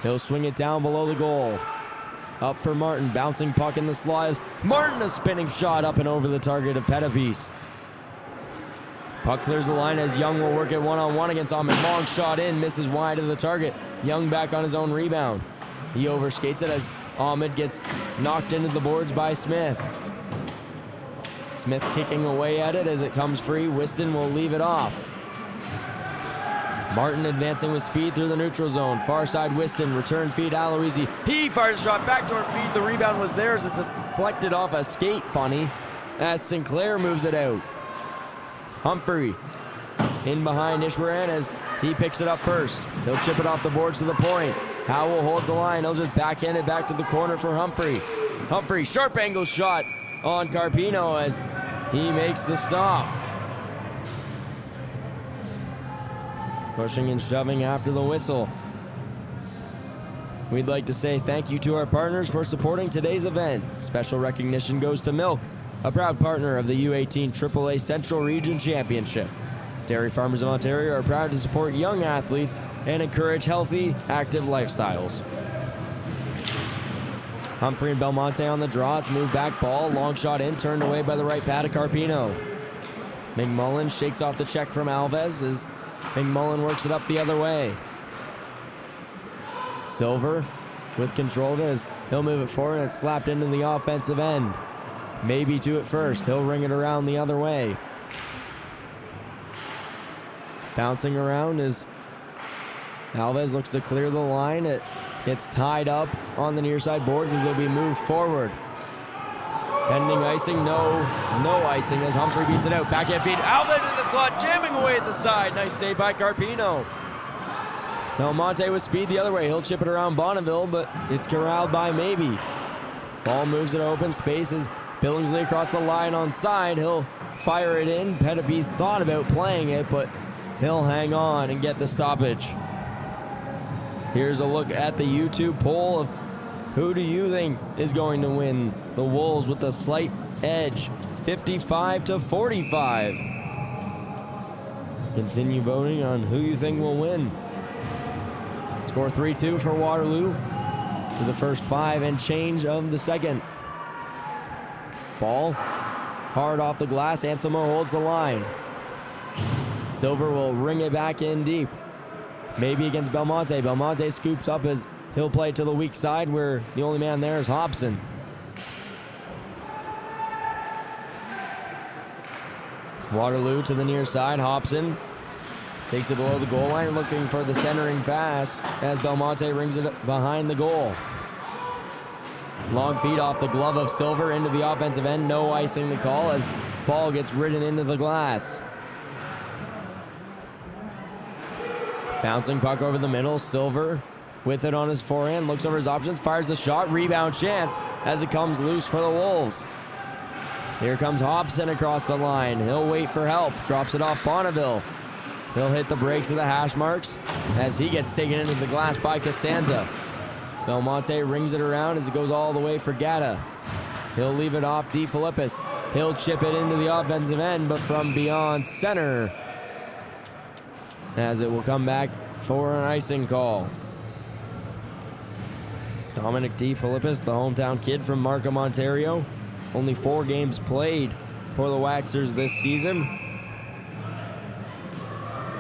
He'll swing it down below the goal. Up for Martin, bouncing puck in the slot as Martin, a spinning shot up and over the target of Pettipies. Puck clears the line as Young will work it one-on-one against Ahmed. Long shot in, misses wide of the target. Young back on his own rebound. He overskates it as Ahmed gets knocked into the boards by Smith. Smith kicking away at it as it comes free. Whiston will leave it off. Martin advancing with speed through the neutral zone. Far side Whiston, return feed Aloisi. He fires a shot, backdoor feed. The rebound was there as it deflected off a skate, funny, as Sinclair moves it out. Humphrey in behind Ishwaran as he picks it up first. He'll chip it off the boards to the point. Howell holds the line. He'll just backhand it back to the corner for Humphrey. Humphrey, sharp angle shot on Carpino as he makes the stop. Pushing and shoving after the whistle. We'd like to say thank you to our partners for supporting today's event. Special recognition goes to Milk, a proud partner of the U18 AAA Central Region Championship. Dairy Farmers of Ontario are proud to support young athletes and encourage healthy, active lifestyles. Humphrey and Belmonte on the draw. It's moved back ball. Long shot in, turned away by the right pad of Carpino. McMullen shakes off the check from Alves as McMullen works it up the other way. Silver with control of it as he'll move it forward and it's slapped into the offensive end. Maybe to it first. He'll ring it around the other way. Bouncing around as Alves looks to clear the line. It gets tied up on the near side boards as it'll be moved forward. Pending icing, no icing as Humphrey beats it out. Backhand feed, Alves in the slot, jamming away at the side. Nice save by Carpino. Belmonte with speed the other way. He'll chip it around Bonneville, but it's corralled by Maybe. Ball moves it open, space is Billingsley across the line on side. He'll fire it in. Pettipies thought about playing it, but he'll hang on and get the stoppage. Here's a look at the YouTube poll of who do you think is going to win? The Wolves with a slight edge, 55-45. Continue voting on who you think will win. Score 3-2 for Waterloo for the first 5 and change of the second. Ball hard off the glass. Anselmo holds the line. Silver will ring it back in deep. Maybe against Belmonte. Belmonte scoops up as he'll play to the weak side where the only man there is Hobson. Waterloo to the near side. Hobson takes it below the goal line, looking for the centering pass as Belmonte rings it behind the goal. Long feed off the glove of Silver into the offensive end. No icing the call as ball gets ridden into the glass. Bouncing puck over the middle. Silver with it on his forehand. Looks over his options. Fires the shot. Rebound chance as it comes loose for the Wolves. Here comes Hobson across the line. He'll wait for help. Drops it off Bonneville. He'll hit the brakes of the hash marks as he gets taken into the glass by Costanza. Belmonte rings it around as it goes all the way for Gatta. He'll leave it off DeFilippis. He'll chip it into the offensive end, but from beyond center as it will come back for an icing call. Dominic DeFilippis, the hometown kid from Markham, Ontario, Only 4 games played for the Waxers this season.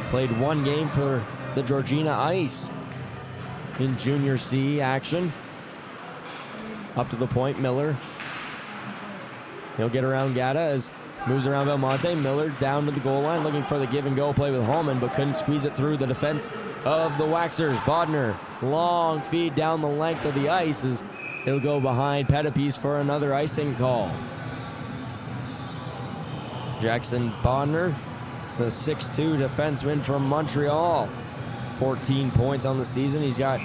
Played 1 game for the Georgina Ice in Junior C action. Up to the point, Miller. He'll get around Gata as moves around Belmonte. Miller down to the goal line, looking for the give and go play with Hallman, but couldn't squeeze it through the defense of the Waxers. Bodner, long feed down the length of the ice as he'll go behind Pettipies for another icing call. Jackson Bodner, the 6'2 defenseman from Montreal. 14 points on the season. He's got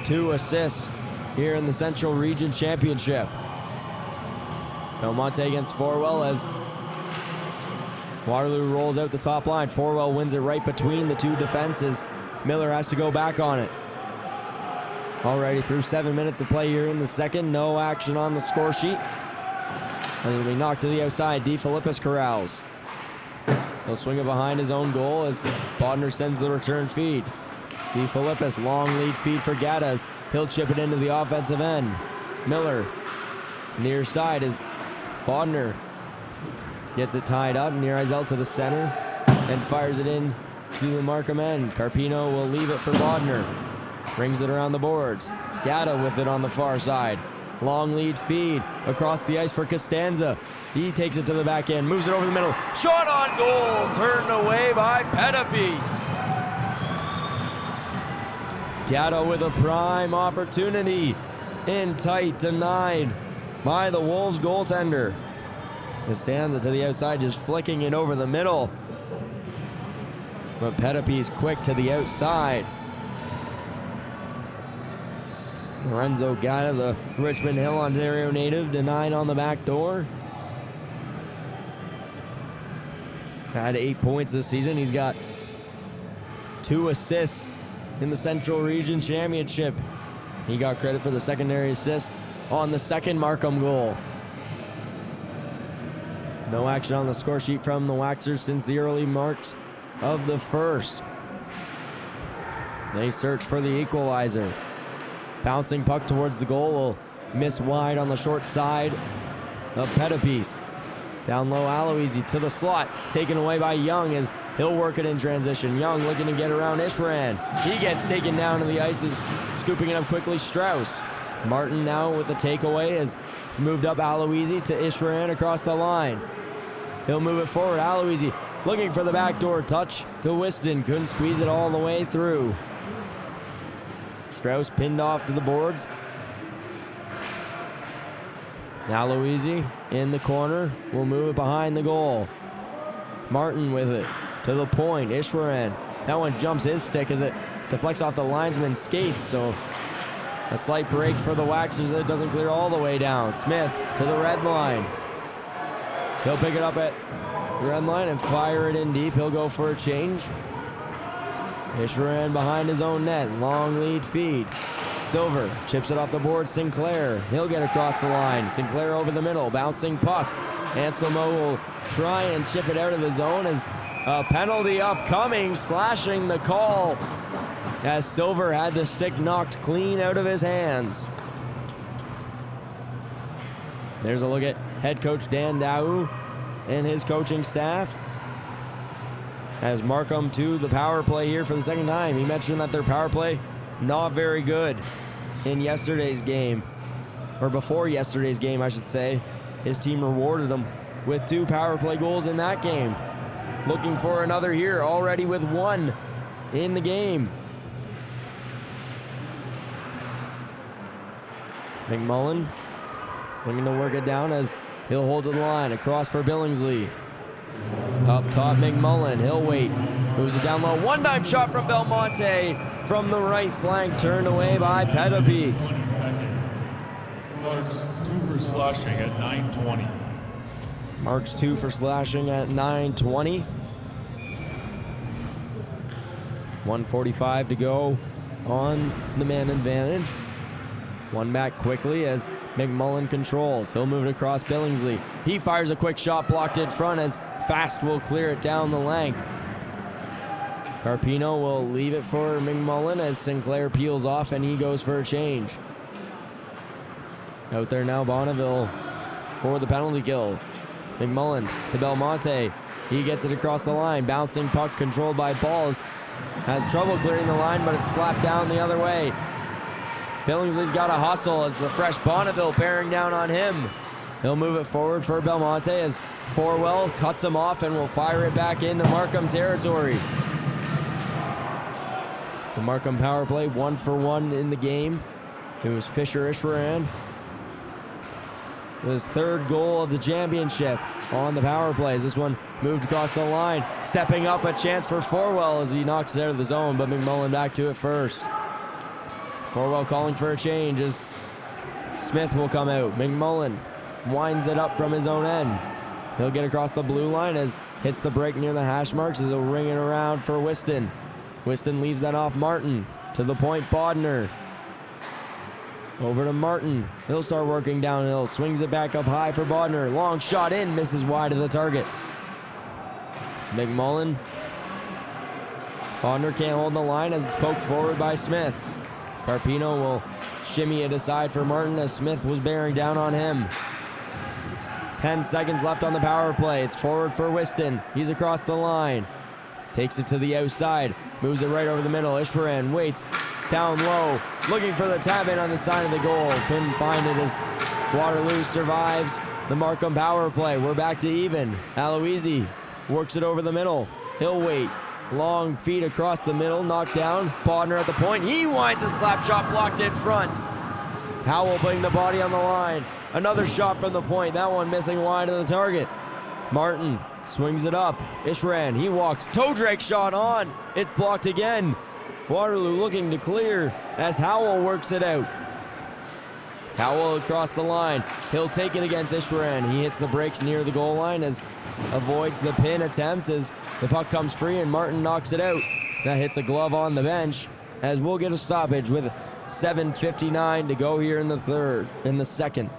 2 assists here in the Central Region Championship. Belmonte against Forwell as Waterloo rolls out the top line. Forwell wins it right between the 2 defenses. Miller has to go back on it. Already through 7 minutes of play here in the second. No action on the score sheet. And it'll be knocked to the outside. D. Philippus corrals. He'll swing it behind his own goal as Bodner sends the return feed. D. Philippus, long lead feed for Gaddaz. He'll chip it into the offensive end. Miller, near side as Bodner gets it tied up. Near Eisel to the center and fires it in to the Markham end. Carpino will leave it for Bodner. Brings it around the boards. Gata with it on the far side. Long lead feed across the ice for Costanza. He takes it to the back end, moves it over the middle. Shot on goal, turned away by Pettipies. Gatto with a prime opportunity. In tight, denied by the Wolves goaltender. Costanza to the outside, just flicking it over the middle. But Pettipies quick to the outside. Lorenzo Gata, the Richmond Hill, Ontario native, denied on the back door. Had 8 points this season. He's got 2 assists in the Central Region Championship. He got credit for the secondary assist on the second Markham goal. No action on the score sheet from the Waxers since the early marks of the first. They search for the equalizer. Bouncing puck towards the goal will miss wide on the short side of Pettipies. Down low, Aloisi to the slot, taken away by Young as he'll work it in transition. Young looking to get around Ishran. He gets taken down to the ice, is scooping it up quickly, Strauss. Martin now with the takeaway as he's moved up Aloisi to Ishran across the line. He'll move it forward, Aloisi looking for the backdoor touch to Whiston. Couldn't squeeze it all the way through. Strauss pinned off to the boards. Now Aloisi in the corner will move it behind the goal. Martin with it to the point. Ishwaran. That one jumps his stick as it deflects off the linesman's skates. So a slight break for the Waxers that doesn't clear all the way down. Smith to the red line. He'll pick it up at the red line and fire it in deep. He'll go for a change. Ishwaran behind his own net. Long lead feed. Silver chips it off the board. Sinclair, he'll get across the line. Sinclair over the middle, bouncing puck. Anselmo will try and chip it out of the zone as a penalty upcoming, slashing the call as Silver had the stick knocked clean out of his hands. There's a look at head coach Dan Dow and his coaching staff. As Markham to the power play here for the second time. He mentioned that their power play not very good in yesterday's game, or before yesterday's game, I should say. His team rewarded them with 2 power play goals in that game. Looking for another here, already with 1 in the game. McMullen looking to work it down as he'll hold to the line. Across for Billingsley. Up top, McMullen. He'll wait. Moves it down low. One-time shot from Belmonte from the right flank. Turned away by Pettipies. Marks 2 for slashing at 9:20. Marks 2 for slashing at 9:20. 1:45 to go on the man advantage. One back quickly as McMullen controls. He'll move it across Billingsley. He fires a quick shot blocked in front as Fast will clear it down the length. Carpino will leave it for McMullen as Sinclair peels off and he goes for a change. Out there now, Bonneville for the penalty kill. McMullen to Belmonte. He gets it across the line. Bouncing puck controlled by Balls. Has trouble clearing the line, but it's slapped down the other way. Billingsley's got a hustle as the fresh Bonneville bearing down on him. He'll move it forward for Belmonte as Forwell cuts him off and will fire it back into Markham territory. The Markham power play 1-for-1 in the game. It was Fisher Ishwaran. His third goal of the championship on the power plays. This one moved across the line. Stepping up, a chance for Forwell as he knocks it out of the zone, but McMullen back to it first. Forwell calling for a change as Smith will come out. McMullen winds it up from his own end. He'll get across the blue line as hits the break near the hash marks as he'll ring it around for Whiston. Whiston leaves that off Martin. To the point, Bodner. Over to Martin. He'll start working downhill. Swings it back up high for Bodner. Long shot in, misses wide of the target. McMullen. Bodner can't hold the line as it's poked forward by Smith. Carpino will shimmy it aside for Martin as Smith was bearing down on him. 10 seconds left on the power play. It's forward for Whiston. He's across the line. Takes it to the outside. Moves it right over the middle. Ishwaran waits. Down low. Looking for the tap in on the side of the goal. Couldn't find it as Waterloo survives the Markham power play. We're back to even. Aloisi works it over the middle. He'll wait. Long feet across the middle. Knocked down. Bodner at the point. He winds a slap shot blocked in front. Howell putting the body on the line. Another shot from the point. That one missing wide of the target. Martin swings it up. Ishwaran, he walks. Toe drag shot on. It's blocked again. Waterloo looking to clear as Howell works it out. Howell across the line. He'll take it against Ishwaran. He hits the brakes near the goal line as avoids the pin attempt as the puck comes free and Martin knocks it out. That hits a glove on the bench as we'll get a stoppage with 7:59 to go here in the second.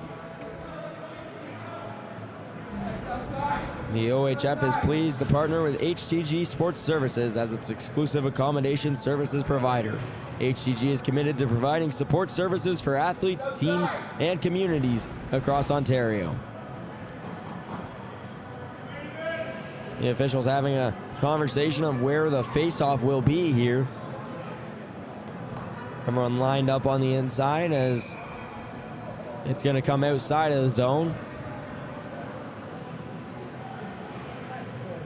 The OHF is pleased to partner with HTG Sports Services as its exclusive accommodation services provider. HTG is committed to providing support services for athletes, teams, and communities across Ontario. The officials having a conversation of where the face-off will be here. Everyone lined up on the inside as it's going to come outside of the zone.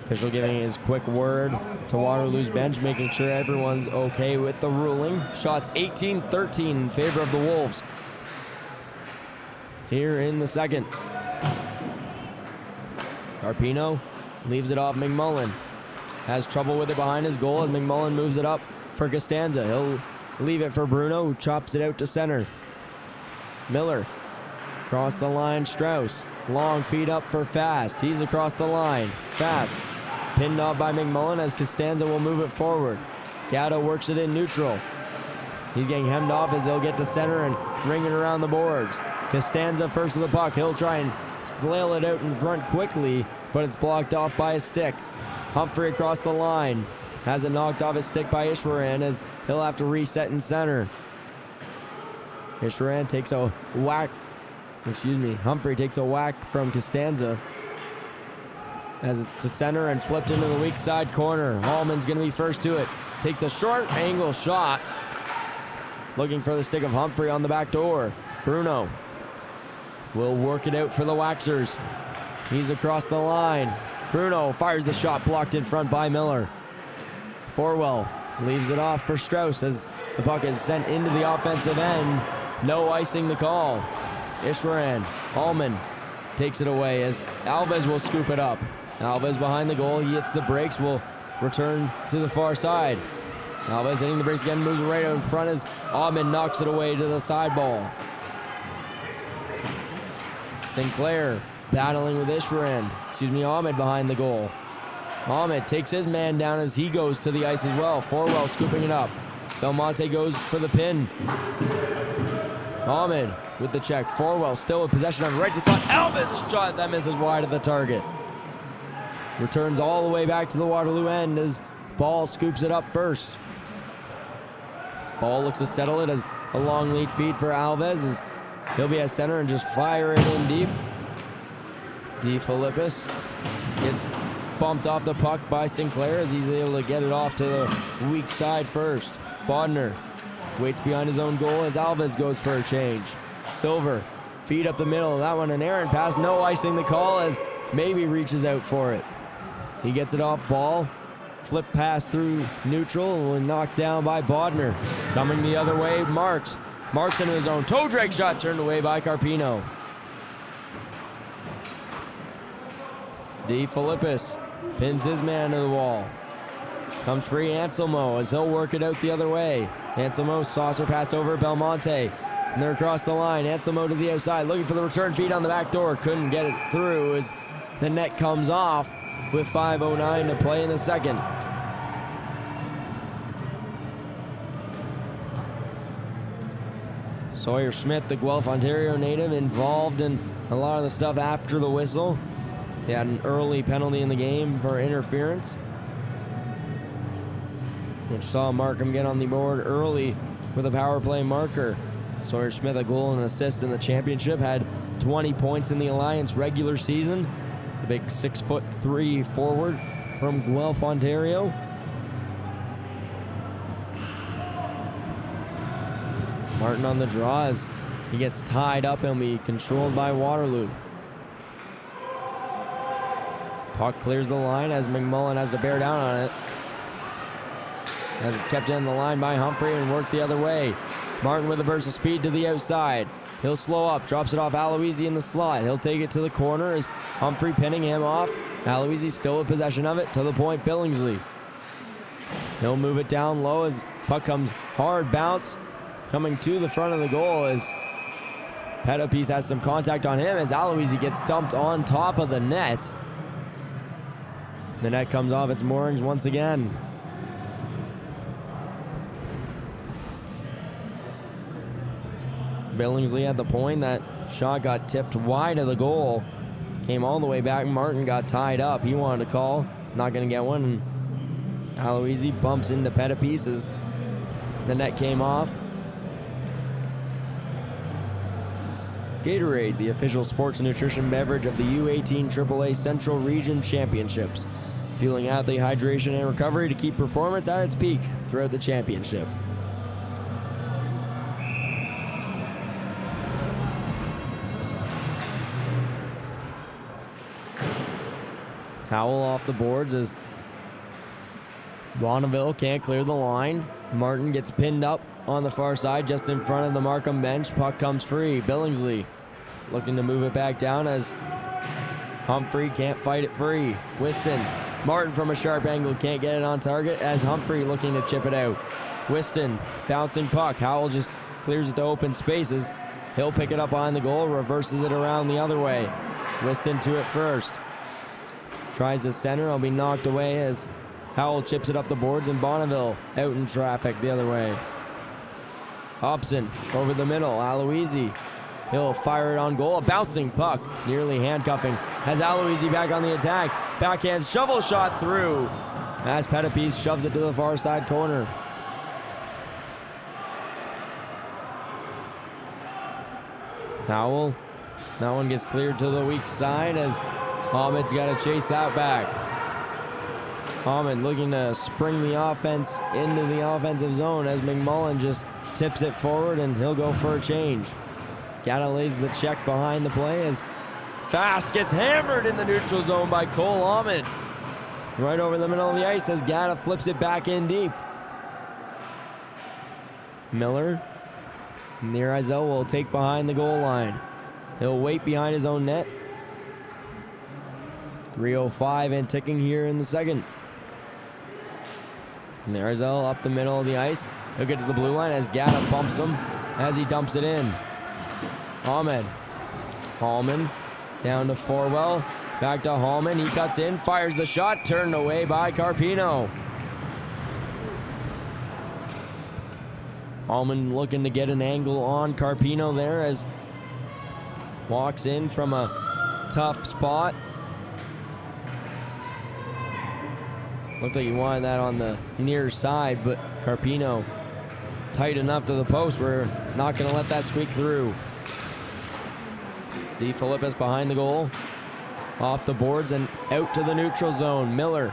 Official giving his quick word to Waterloo's bench, making sure everyone's okay with the ruling. Shots 18-13 in favor of the Wolves. Here in the second. Carpino leaves it off McMullen. Has trouble with it behind his goal as McMullen moves it up for Costanza. He'll leave it for Bruno, who chops it out to center. Miller across the line, Strauss. Long feed up for Fast. He's across the line. Fast. Pinned off by McMullen as Costanza will move it forward. Gatto works it in neutral. He's getting hemmed off as they'll get to center and ring it around the boards. Costanza first of the puck. He'll try and flail it out in front quickly, but it's blocked off by a stick. Humphrey across the line. Has it knocked off his stick by Ishwaran as he'll have to reset in center. Ishwaran takes a whack. Humphrey takes a whack from Costanza as it's to center and flipped into the weak side corner. Hallman's going to be first to it. Takes the short angle shot. Looking for the stick of Humphrey on the back door. Bruno will work it out for the Waxers. He's across the line. Bruno fires the shot, blocked in front by Miller. Forwell leaves it off for Strauss as the puck is sent into the offensive end. No icing the call. Ishwaran, Hallman takes it away as Alves will scoop it up. Alves behind the goal, he hits the brakes, will return to the far side. Alves hitting the brakes again, moves right out in front as Ahmed knocks it away to the side ball. Sinclair battling with Ahmed behind the Goal. Ahmed takes his man down as he goes to the ice as well. Forwell scooping it up. Belmonte goes for the pin. Ahmed with the check. Forwell still with possession on right to slot. Alves' shot that misses wide of the target. Returns all the way back to the Waterloo end as Ball scoops it up first. Ball looks to settle it as a long lead feed for Alves as he'll be at center and just fire it in deep. DeFilippis gets bumped off the puck by Sinclair as he's able to get it off to the weak side first. Bodner waits behind his own goal as Alves goes for a change. Silver, feed up the middle. That one an errant pass, no icing the call as Maybe reaches out for it. He gets it off ball. Flip pass through neutral and knocked down by Bodner. Coming the other way, Marks into his own toe drag shot turned away by Carpino. DeFilippis pins his man to the wall. Comes free Anselmo as he'll work it out the other way. Anselmo saucer pass over Belmonte. And they're across the line. Anselmo to the outside looking for the return feed on the back door. Couldn't get it through as the net comes off with 5:09 to play in the second. Sawyer Smith, the Guelph, Ontario native, involved in a lot of the stuff after the whistle. He had an early penalty in the game for interference, which saw Markham get on the board early with a power play marker. Sawyer Smith, a goal and an assist in the championship, had 20 points in the Alliance regular season. The big 6'3" forward from Guelph, Ontario. Martin on the draw as he gets tied up and will be controlled by Waterloo. Puck clears the line as McMullen has to bear down on it. As it's kept in the line by Humphrey and worked the other way. Martin with a burst of speed to the outside. He'll slow up, drops it off Aloisi in the slot. He'll take it to the corner as Humphrey pinning him off. Aloisi still with possession of it to the point, Billingsley. He'll move it down low as puck comes hard bounce. Coming to the front of the goal as Pettipies has some contact on him as Aloisi gets dumped on top of the net. The net comes off its moorings once again. Billingsley at the point. That shot got tipped wide of the goal. Came all the way back. Martin got tied up. He wanted to call. Not going to get one. Aloisi bumps into Pettipies. The net came off. Gatorade, the official sports nutrition beverage of the U18 AAA Central Region Championships. Fueling athlete hydration and recovery to keep performance at its peak throughout the championship. Howell off the boards as Bonneville can't clear the line. Martin gets pinned up on the far side just in front of the Markham bench. Puck comes free. Billingsley looking to move it back down as Humphrey can't fight it free. Whiston. Martin from a sharp angle can't get it on target as Humphrey looking to chip it out. Whiston bouncing puck. Howell just clears it to open spaces. He'll pick it up behind the goal, reverses it around the other way. Whiston to it first. Tries to center, will be knocked away as Howell chips it up the boards and Bonneville out in traffic the other way. Hobson over the middle, Aloisi. He'll fire it on goal, a bouncing puck, nearly handcuffing. Has Aloisi back on the attack. Backhand shovel shot through as Pettipies shoves it to the far side corner. Howell, that one gets cleared to the weak side as Ahmed's got to chase that back. Ahmed looking to spring the offense into the offensive zone as McMullen just tips it forward and he'll go for a change. Gata lays the check behind the play as Fast gets hammered in the neutral zone by Cole Ahmed. Right over the middle of the ice as Gata flips it back in deep. Miller, near Izell, will take behind the goal line. He'll wait behind his own net. 3:05 and ticking here in the second. And there's Izell up the middle of the ice. He'll get to the blue line as Gata bumps him as he dumps it in. Ahmed. Hallman down to Forwell. Back to Hallman. He cuts in, fires the shot, turned away by Carpino. Hallman looking to get an angle on Carpino there as walks in from a tough spot. Looked like he wanted that on the near side, but Carpino tight enough to the post. We're not going to let that squeak through. DeFilippis behind the goal. off the boards and out to the neutral zone. Miller,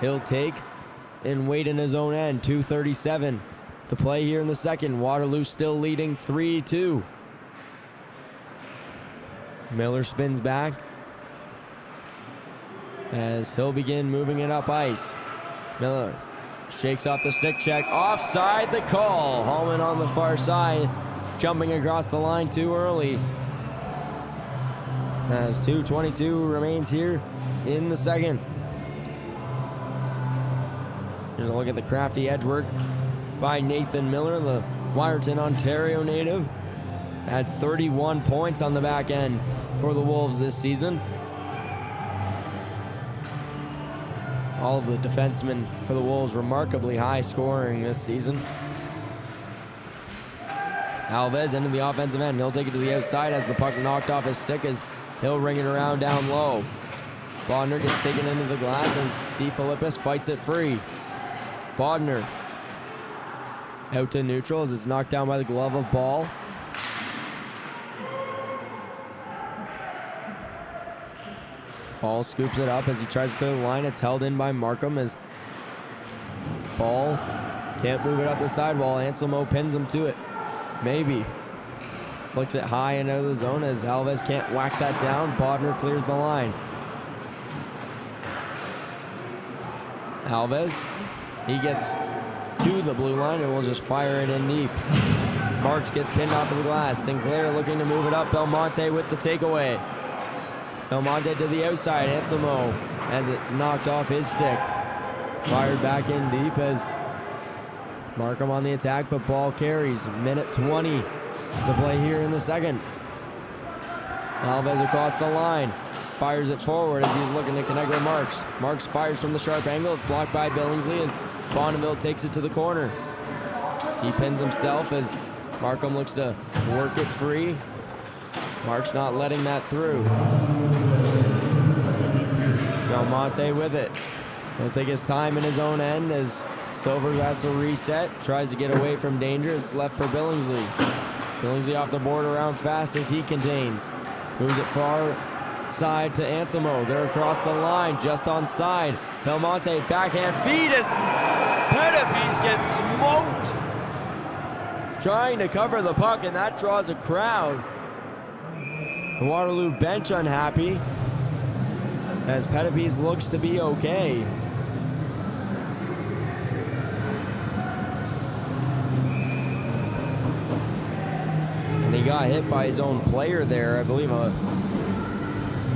he'll take and wait in his own end. 2:37 to play here in the second. Waterloo still leading 3-2. Miller spins back as he'll begin moving it up ice. Miller shakes off the stick check. Offside, the call. Hallman on the far side, jumping across the line too early. As 2:22 remains here in the second. Here's a look at the crafty edge work by Nathan Miller, the Waterton, Ontario native. Had 31 points on the back end for the Wolves this season. All of the defensemen for the Wolves remarkably high scoring this season. Alves into the offensive end. He'll take it to the outside as the puck knocked off his stick as he'll ring it around down low. Bodner gets taken into the glass as DeFilippis fights it free. Bodner out to neutral as it's knocked down by the glove of Ball. Ball scoops it up as he tries to clear the line. It's held in by Markham as Ball can't move it up the sidewall. Anselmo pins him to it. Maybe. Flicks it high and out of the zone as Alves can't whack that down. Bodner clears the line. Alves, he gets to the blue line and will just fire it in deep. Marks gets pinned off of the glass. Sinclair looking to move it up. Belmonte with the takeaway. Belmonte to the outside. Anselmo as it's knocked off his stick. Fired back in deep as Markham on the attack, but Ball carries. Minute 20 to play here in the second. Alves across the line. Fires it forward as he's looking to connect with Marks. Marks fires from the sharp angle. It's blocked by Billingsley as Bonneville takes it to the corner. He pins himself as Markham looks to work it free. Marks not letting that through. Belmonte with it. He'll take his time in his own end as Silvers has to reset. Tries to get away from danger. It's left for Billingsley. Billingsley off the board around fast as he contains. Moves it far side to Anselmo. They're across the line, just on side. Belmonte backhand feed as Petapese gets smoked. Trying to cover the puck, and that draws a crowd. The Waterloo bench unhappy as Petapese looks to be okay. And he got hit by his own player there. I believe a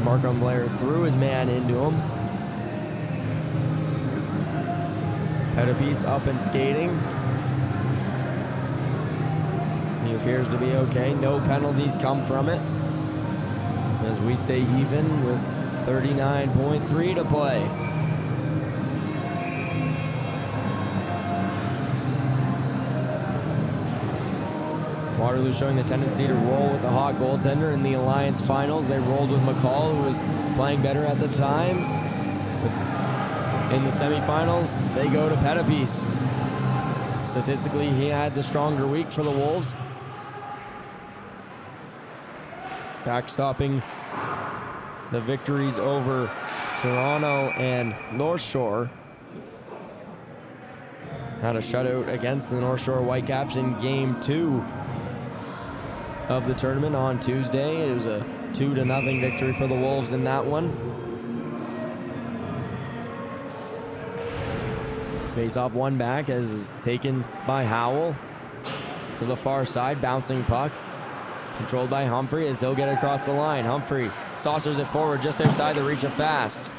Markham player threw his man into him. Petapese up and skating. He appears to be okay. No penalties come from it as we stay even with 39.3 to play. Waterloo showing the tendency to roll with the hot goaltender in the Alliance Finals. They rolled with McCall, who was playing better at the time. But in the semifinals, they go to Petapese. Statistically, he had the stronger week for the Wolves. Backstopping the victories over Toronto and North Shore. Had a shutout against the North Shore Whitecaps in Game 2 of the tournament on Tuesday. It was a 2-0 victory for the Wolves in that one. Face-off one back as is taken by Howell to the far side, bouncing puck. Controlled by Humphrey as he'll get across the line. Humphrey saucers it forward just outside the reach of Fast.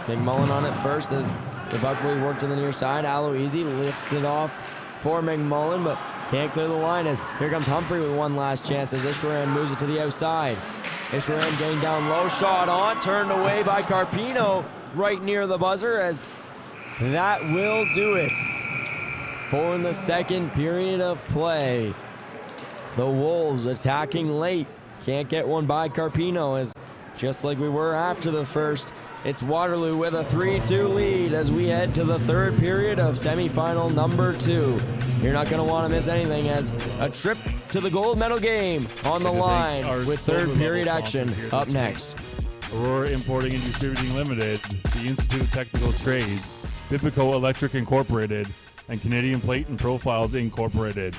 McMullen on it first as the puck will work to the near side. Aloisi lifted off for McMullen, but can't clear the line as here comes Humphrey with one last chance as Ishwaran moves it to the outside. Ishwaran getting down low, shot on, turned away by Carpino right near the buzzer as that will do it for the second period of play. The Wolves attacking late. Can't get one by Carpino as just like we were after the first, it's Waterloo with a 3-2 lead as we head to the third period of semifinal number 2. You're not going to want to miss anything as a trip to the gold medal game on the line with third period action up next. Aurora Importing and Distributing Limited, the Institute of Technical Trades, Bibico Electric Incorporated, and Canadian Plate and Profiles Incorporated.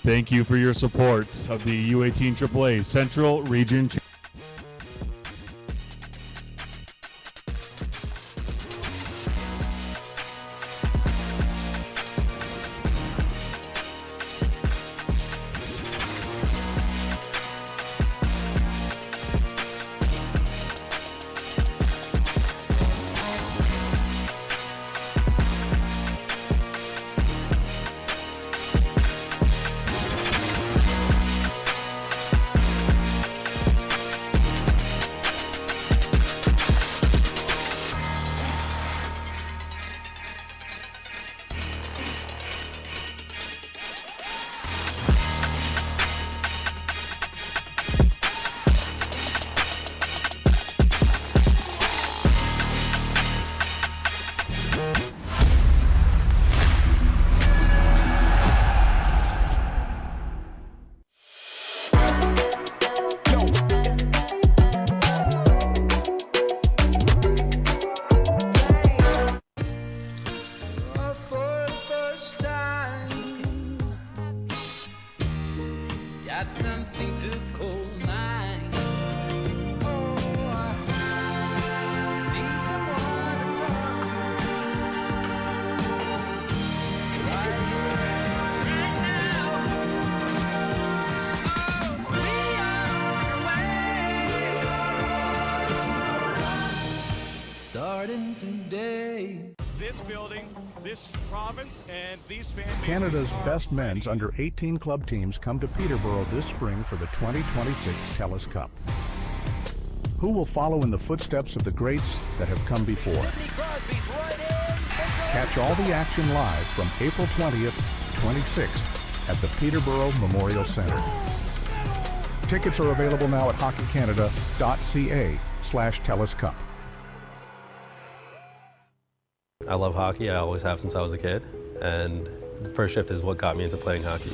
Thank you for your support of the U18 AAA Central Region Championship. Something to call mine. Oh, I need someone to talk to right now. Oh, we are on our way. Starting today. This building, this province, and these fan bases Canada's are best men's under-18 club teams come to Peterborough this spring for the 2026 TELUS Cup. Who will follow in the footsteps of the greats that have come before? Catch all the action live from April 20th to 26th at the Peterborough Memorial Centre. Tickets are available now at hockeycanada.ca/TELUS Cup. I love hockey. I always have since I was a kid, and the first shift is what got me into playing hockey.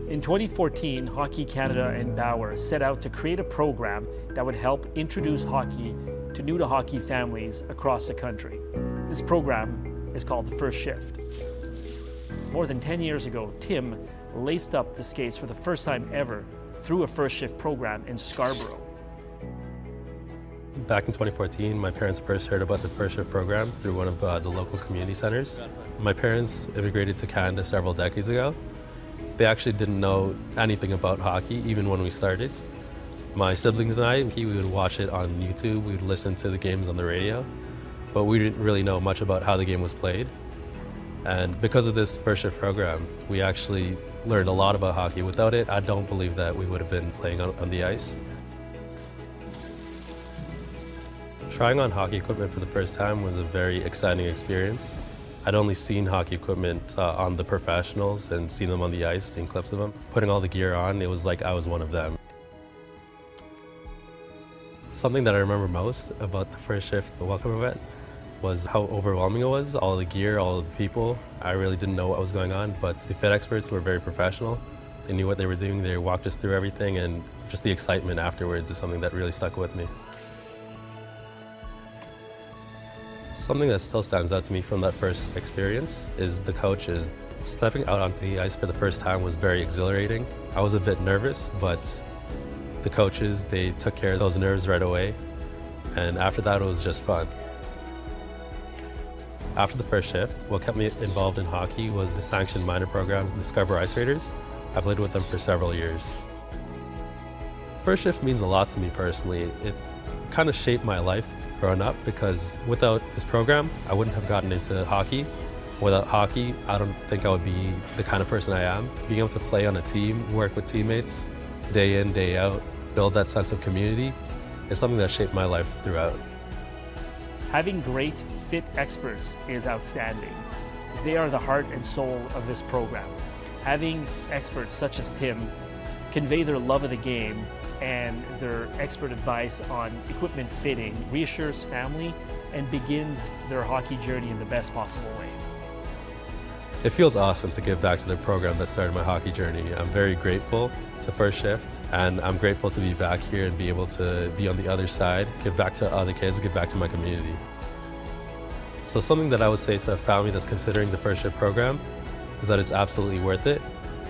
In 2014, Hockey Canada and Bauer set out to create a program that would help introduce hockey to new-to-hockey families across the country. This program is called the First Shift. More than 10 years ago, Tim laced up the skates for the first time ever through a First Shift program in Scarborough. Back in 2014, my parents first heard about the First Shift program through one of the local community centers. My parents immigrated to Canada several decades ago. They actually didn't know anything about hockey, even when we started. My siblings and I, we would watch it on YouTube, we would listen to the games on the radio, but we didn't really know much about how the game was played. And because of this First Shift program, we actually learned a lot about hockey. Without it, I don't believe that we would have been playing on the ice. Trying on hockey equipment for the first time was a very exciting experience. I'd only seen hockey equipment on the professionals and seen them on the ice, seen clips of them. Putting all the gear on, it was like I was one of them. Something that I remember most about the First Shift, the welcome event, was how overwhelming it was. All the gear, all the people. I really didn't know what was going on, but the fit experts were very professional. They knew what they were doing. They walked us through everything, and just the excitement afterwards is something that really stuck with me. Something that still stands out to me from that first experience is the coaches. Stepping out onto the ice for the first time was very exhilarating. I was a bit nervous, but the coaches, they took care of those nerves right away. And after that, it was just fun. After the First Shift, what kept me involved in hockey was the sanctioned minor program, the Scarborough Ice Raiders. I played with them for several years. First Shift means a lot to me personally. It kind of shaped my life growing up, because without this program, I wouldn't have gotten into hockey. Without hockey, I don't think I would be the kind of person I am. Being able to play on a team, work with teammates, day in, day out, build that sense of community is something that shaped my life throughout. Having great fit experts is outstanding. They are the heart and soul of this program. Having experts such as Tim convey their love of the game and their expert advice on equipment fitting reassures family and begins their hockey journey in the best possible way. It feels awesome to give back to the program that started my hockey journey. I'm very grateful to First Shift, and I'm grateful to be back here and be able to be on the other side, give back to other kids, give back to my community. So something that I would say to a family that's considering the First Shift program is that it's absolutely worth it.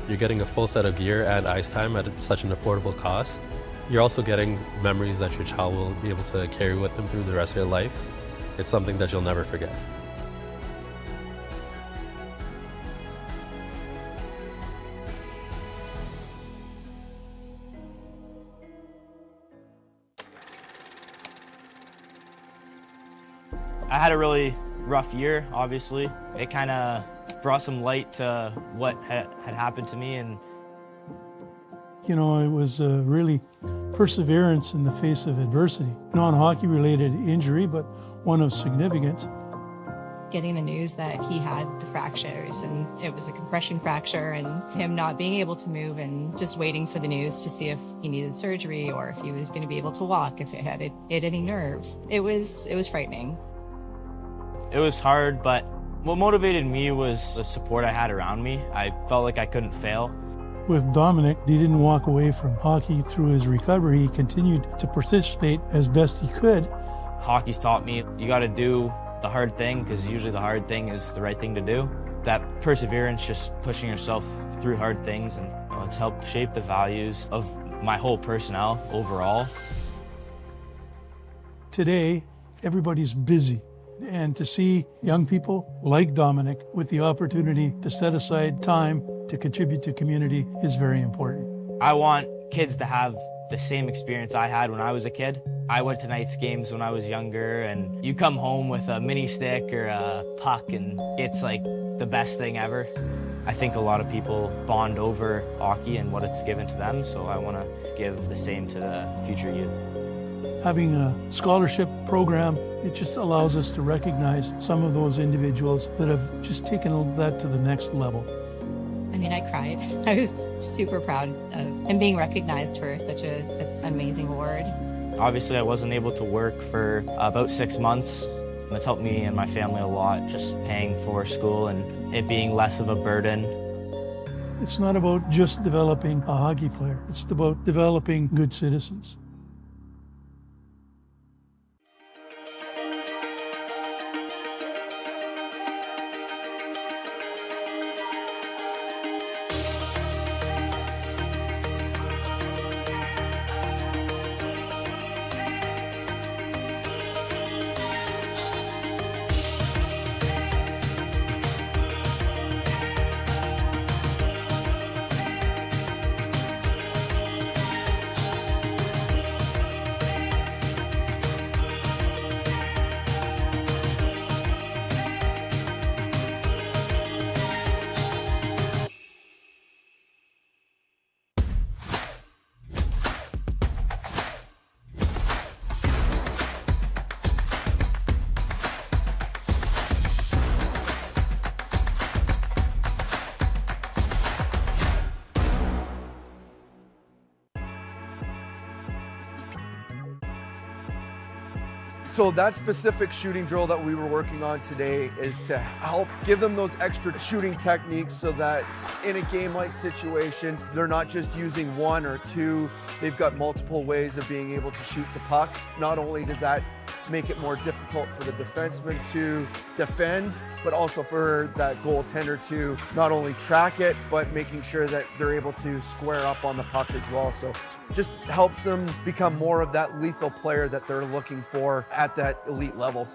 You're getting a full set of gear and ice time at such an affordable cost. You're also getting memories that your child will be able to carry with them through the rest of their life. It's something that you'll never forget. I had a really rough year, obviously. It kind of brought some light to what had happened to me. And you know, it was really perseverance in the face of adversity. Non-hockey related injury, but one of significance. Getting the news that he had the fractures, and it was a compression fracture, and him not being able to move and just waiting for the news to see if he needed surgery or if he was going to be able to walk, if it had hit any nerves. It was frightening. it was hard, but what motivated me was the support I had around me. I felt like I couldn't fail. With Dominic, he didn't walk away from hockey through his recovery. He continued to participate as best he could. Hockey's taught me you got to do the hard thing, because usually the hard thing is the right thing to do. That perseverance, just pushing yourself through hard things, and it's helped shape the values of my whole personnel overall. Today, everybody's busy. And to see young people like Dominic with the opportunity to set aside time to contribute to community is very important. I want kids to have the same experience I had when I was a kid. I went to Knights games when I was younger, and you come home with a mini stick or a puck, and it's like the best thing ever. I think a lot of people bond over hockey and what it's given to them, so I want to give the same to the future youth. Having a scholarship program, it just allows us to recognize some of those individuals that have just taken that to the next level. I mean, I cried. I was super proud of him being recognized for such an amazing award. Obviously, I wasn't able to work for about 6 months. It's helped me and my family a lot, just paying for school and it being less of a burden. It's not about just developing a hockey player. It's about developing good citizens. So that specific shooting drill that we were working on today is to help give them those extra shooting techniques so that in a game-like situation, they're not just using one or two, they've got multiple ways of being able to shoot the puck. Not only does that make it more difficult for the defenseman to defend, but also for that goaltender to not only track it, but making sure that they're able to square up on the puck as well. So just helps them become more of that lethal player that they're looking for at that elite level.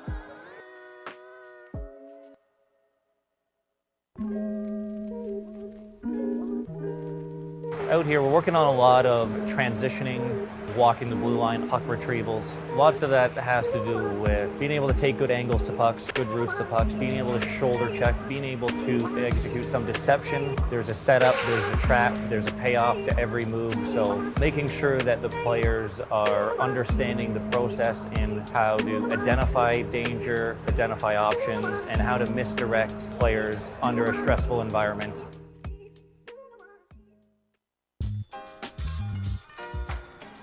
Out here, we're working on a lot of transitioning, walking the blue line, puck retrievals. Lots of that has to do with being able to take good angles to pucks, good routes to pucks, being able to shoulder check, being able to execute some deception. There's a setup, there's a trap, there's a payoff to every move. So making sure that the players are understanding the process in how to identify danger, identify options, and how to misdirect players under a stressful environment.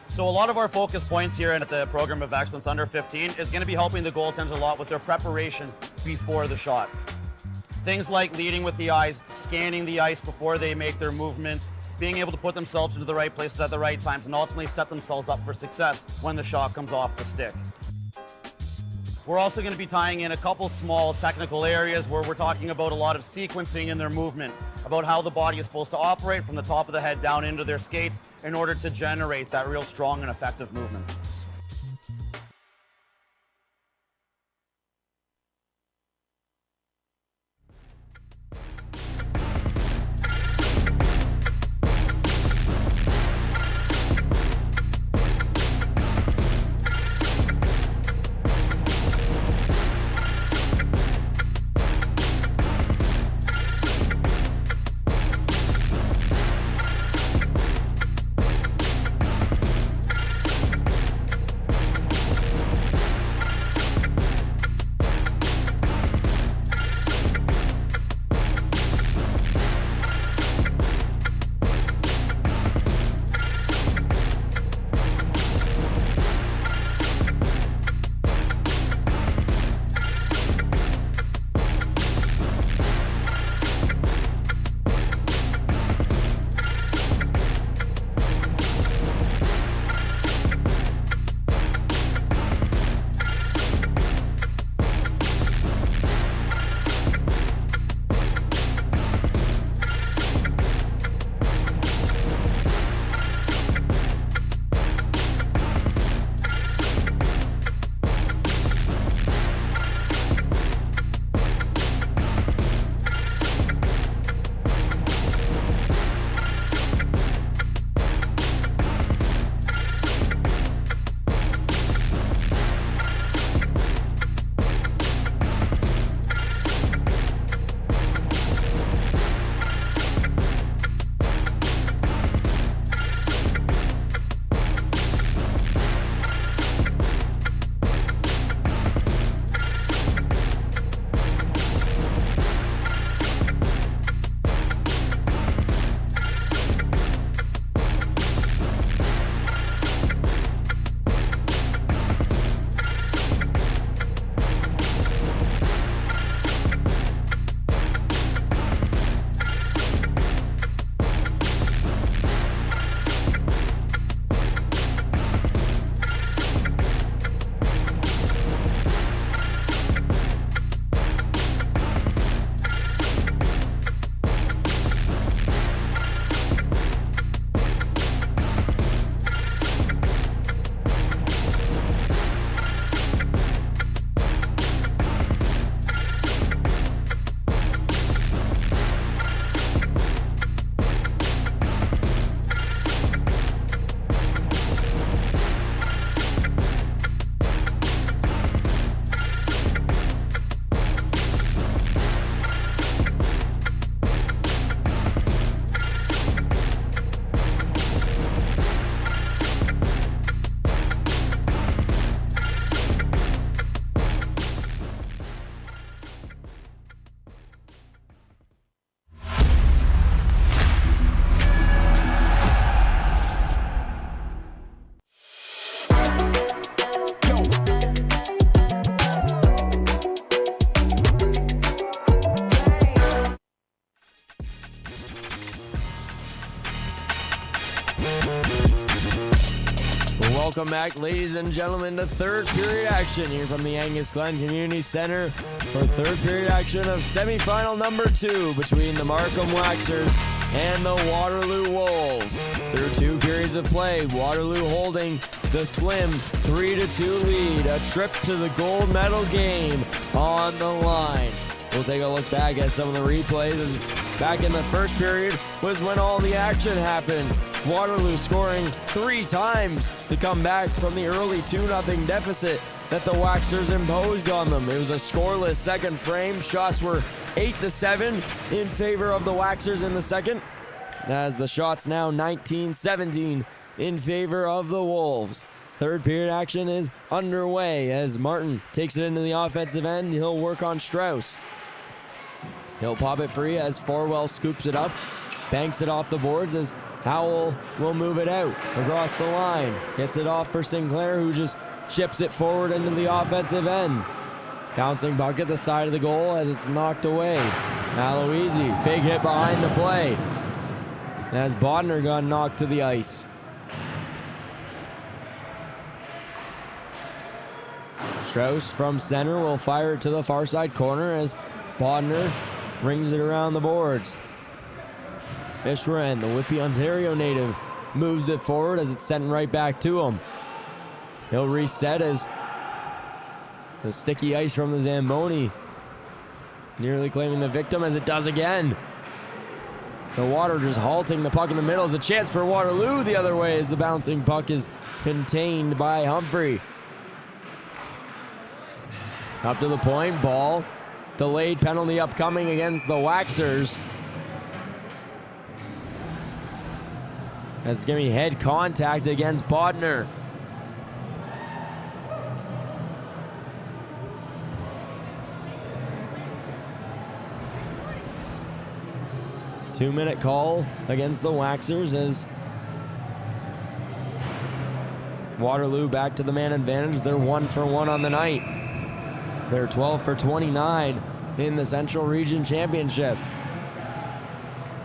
So a lot of our focus points here at the Program of Excellence Under 15 is going to be helping the goaltenders a lot with their preparation before the shot. Things like leading with the eyes, scanning the ice before they make their movements, being able to put themselves into the right places at the right times, and ultimately set themselves up for success when the shot comes off the stick. We're also going to be tying in a couple small technical areas where we're talking about a lot of sequencing in their movement, about how the body is supposed to operate from the top of the head down into their skates in order to generate that real strong and effective movement. Welcome back, ladies and gentlemen, to third period action here from the Angus Glen Community Centre for third period action of semifinal number 2 between the Markham Waxers and the Waterloo Wolves. Through 2 periods of play, Waterloo holding the slim 3-2 lead. A trip to the gold medal game on the line. We'll take a look back at some of the replays. And back in the first period was when all the action happened. Waterloo scoring 3 times to come back from the early 2-0 deficit that the Waxers imposed on them. It was a scoreless second frame. Shots were 8-7 in favor of the Waxers in the second, as the shots now 19-17 in favor of the Wolves. Third period action is underway as Martin takes it into the offensive end. He'll work on Strauss. He'll pop it free as Forwell scoops it up, banks it off the boards as Howell will move it out across the line. Gets it off for Sinclair, who just chips it forward into the offensive end. Bouncing puck at the side of the goal as it's knocked away. Aloisi, big hit behind the play. As Bodner got knocked to the ice. Strauss from center will fire it to the far side corner as Bodner rings it around the boards. Ishran, the Whitby, Ontario native, moves it forward as it's sent right back to him. He'll reset as the sticky ice from the Zamboni nearly claiming the victim as it does again. The Water just halting the puck in the middle. Is a chance for Waterloo the other way as the bouncing puck is contained by Humphrey. Up to the point, ball. Delayed penalty upcoming against the Waxers. That's going to be head contact against Bodner. Two-minute call against the Waxers as Waterloo back to the man advantage. They're 1 for 1 on the night. They're 12 for 29 in the Central Region Championship.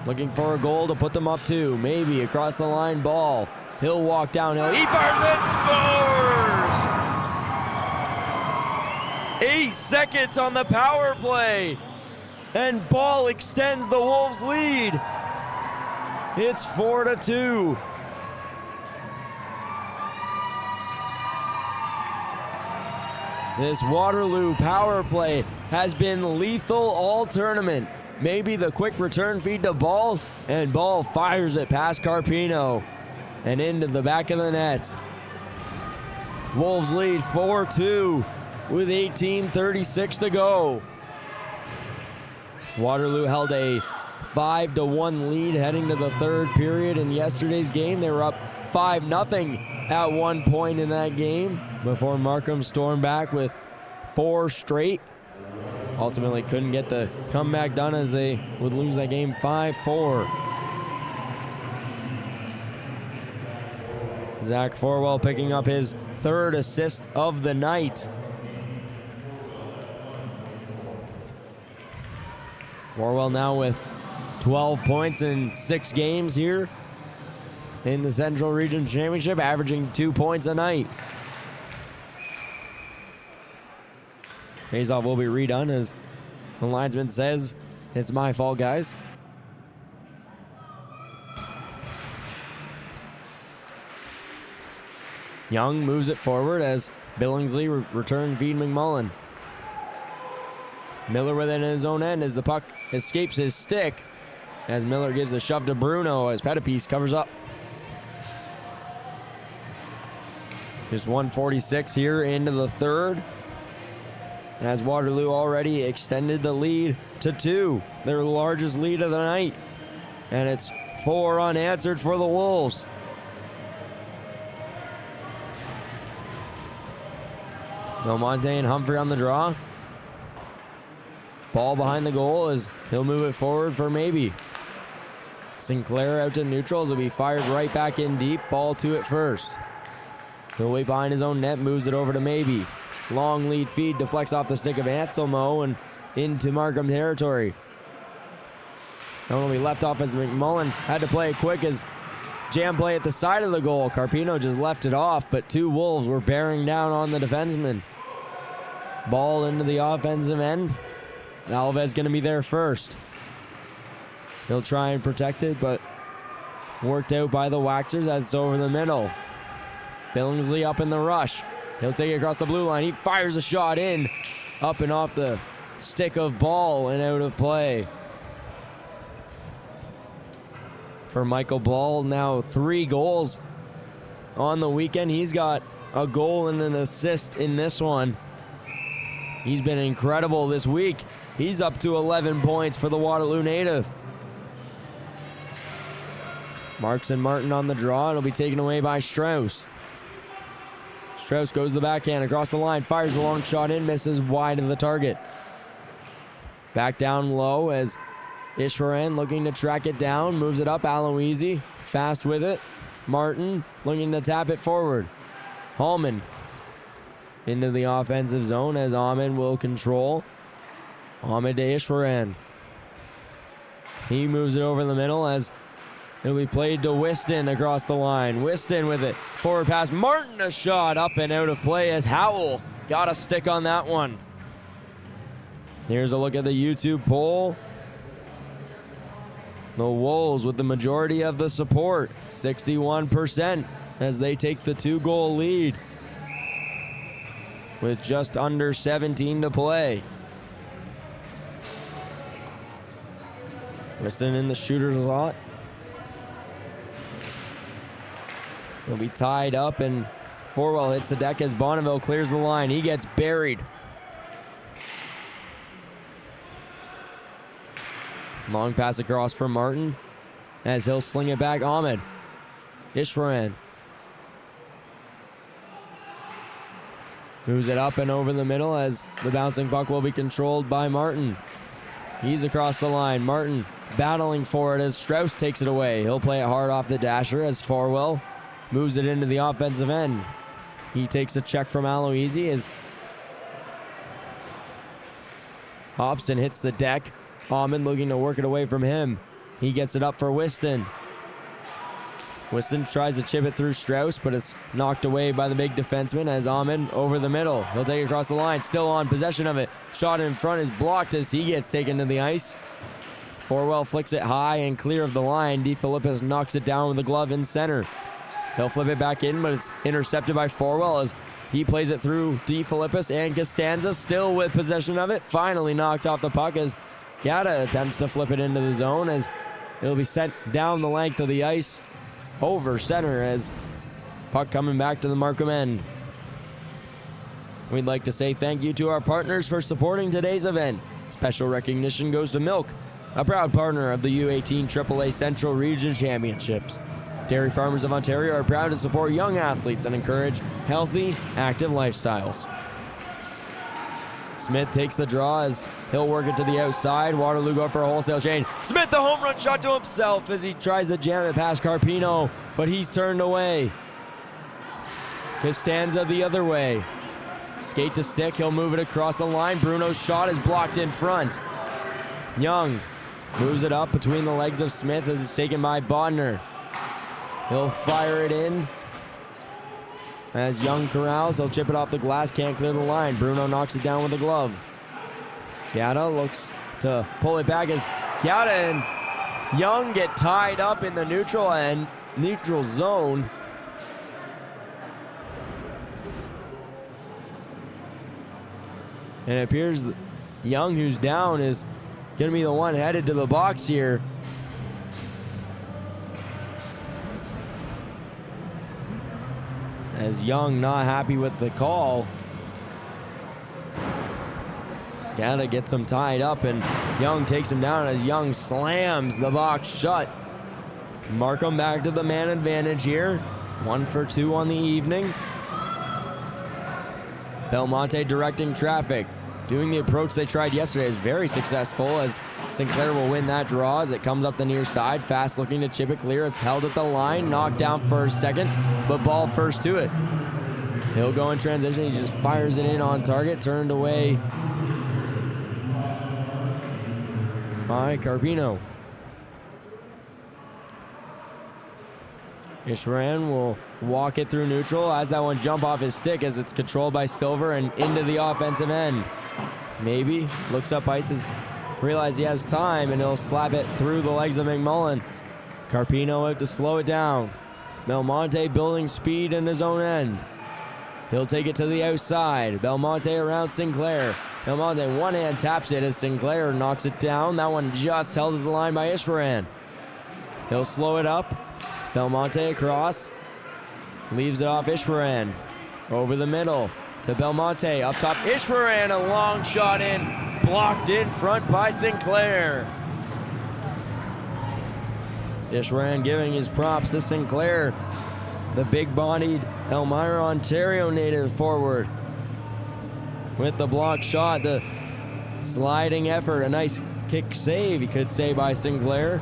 Looking for a goal to put them up 2. Maybe across the line ball. He'll walk downhill. He fires it, scores! 8 seconds on the power play. And Ball extends the Wolves' lead. It's 4-2. This Waterloo power play has been lethal all tournament. Maybe the quick return feed to Ball, and Ball fires it past Carpino and into the back of the net. Wolves lead 4-2 with 18:36 to go. Waterloo held a 5-1 lead heading to the third period in yesterday's game. They were up 5-0 at one point in that game before Markham stormed back with 4 straight. Ultimately couldn't get the comeback done as they would lose that game 5-4. Zach Forwell picking up his 3rd assist of the night. Forwell now with 12 points in 6 games here in the Central Region Championship, averaging 2 points a night. Faceoff will be redone as the linesman says, "It's my fault, guys." Young moves it forward as Billingsley returns feed McMullen. Miller within his own end as the puck escapes his stick. As Miller gives a shove to Bruno as Pettipies covers up. Just 1:46 here into the third. As Waterloo already extended the lead to 2, their largest lead of the night. And it's 4 unanswered for the Wolves. Belmonte and Humphrey on the draw. Ball behind the goal as he'll move it forward for Maybe. Sinclair out to neutrals, will be fired right back in deep. Ball to it first. He'll wait behind his own net, moves it over to Maybe. Long lead feed deflects off the stick of Anselmo and into Markham territory. That will be left off as McMullen had to play it quick as jam play at the side of the goal. Carpino just left it off, but 2 Wolves were bearing down on the defenseman. Ball into the offensive end. Alves going to be there first. He'll try and protect it, but worked out by the Waxers as it's over the middle. Billingsley up in the rush. He'll take it across the blue line. He fires a shot in, up and off the stick of Ball and out of play. For Michael Ball, now 3 goals on the weekend. He's got a goal and an assist in this one. He's been incredible this week. He's up to 11 points for the Waterloo native. Marks and Martin on the draw. It'll be taken away by Strauss. Strauss goes to the backhand across the line, fires a long shot in, misses wide of the target. Back down low as Ishvaran looking to track it down, moves it up. Aloisi fast with it. Martin looking to tap it forward. Hallman into the offensive zone as Ahmed will control. Ahmed to Ishwaran. He moves it over the middle as it'll be played to Whiston across the line. Whiston with it. Forward pass. Martin a shot up and out of play as Howell got a stick on that one. Here's a look at the YouTube poll. The Wolves with the majority of the support, 61%, as they take the 2-goal lead with just under 17 to play. Whiston in the shooter's lot. He'll be tied up, and Forwell hits the deck as Bonneville clears the line. He gets buried. Long pass across for Martin as he'll sling it back. Ahmed. Ishwaran. Moves it up and over the middle as the bouncing puck will be controlled by Martin. He's across the line. Martin battling for it as Strauss takes it away. He'll play it hard off the dasher as Forwell moves it into the offensive end. He takes a check from Aloisi as Hobson hits the deck. Ahmed looking to work it away from him. He gets it up for Whiston. Whiston tries to chip it through Strauss, but it's knocked away by the big defenseman as Ahmed over the middle. He'll take it across the line, still on possession of it. Shot in front is blocked as he gets taken to the ice. Forwell flicks it high and clear of the line. DeFilippis knocks it down with a glove in center. He'll flip it back in, but it's intercepted by Forwell as he plays it through DeFilippis, and Costanza still with possession of it. Finally knocked off the puck as Gata attempts to flip it into the zone as it'll be sent down the length of the ice over center as puck coming back to the Markham end. We'd like to say thank you to our partners for supporting today's event. Special recognition goes to Milk, a proud partner of the U18 AAA Central Region Championships. Dairy Farmers of Ontario are proud to support young athletes and encourage healthy, active lifestyles. Smith takes the draw as he'll work it to the outside. Waterloo go for a wholesale change. Smith, the home run shot to himself as he tries to jam it past Carpino, but he's turned away. Costanza the other way. Skate to stick, he'll move it across the line. Bruno's shot is blocked in front. Young moves it up between the legs of Smith as it's taken by Bodner. He'll fire it in. As Young corrals, he'll chip it off the glass, can't clear the line. Bruno knocks it down with a glove. Gata looks to pull it back as Gata and Young get tied up in the neutral zone. And it appears that Young, who's down, is going to be the one headed to the box here. As Young not happy with the call. Gata gets him tied up and Young takes him down as Young slams the box shut. Markham back to the man advantage here. 1 for 2 on the evening. Belmonte directing traffic. Doing the approach they tried yesterday is very successful as Sinclair will win that draw as it comes up the near side. Fast looking to chip it clear. It's held at the line. Knocked down for a second, but ball first to it. He'll go in transition. He just fires it in on target. Turned away by Carpino. Ishran will walk it through neutral. Has that one jump off his stick as it's controlled by Silver and into the offensive end. Maybe looks up ice, realizes he has time, and he'll slap it through the legs of McMullen. Carpino out to slow it down. Belmonte building speed in his own end. He'll take it to the outside. Belmonte around Sinclair. Belmonte one hand taps it as Sinclair knocks it down. That one just held at the line by Ishwaran. He'll slow it up. Belmonte across. Leaves it off Ishwaran. Over the middle to Belmonte. Up top, Ishwaran, a long shot in. Blocked in front by Sinclair. Ishwaran giving his props to Sinclair. The big-bodied Elmira, Ontario native forward. With the block shot, the sliding effort, a nice kick save, you could say, by Sinclair.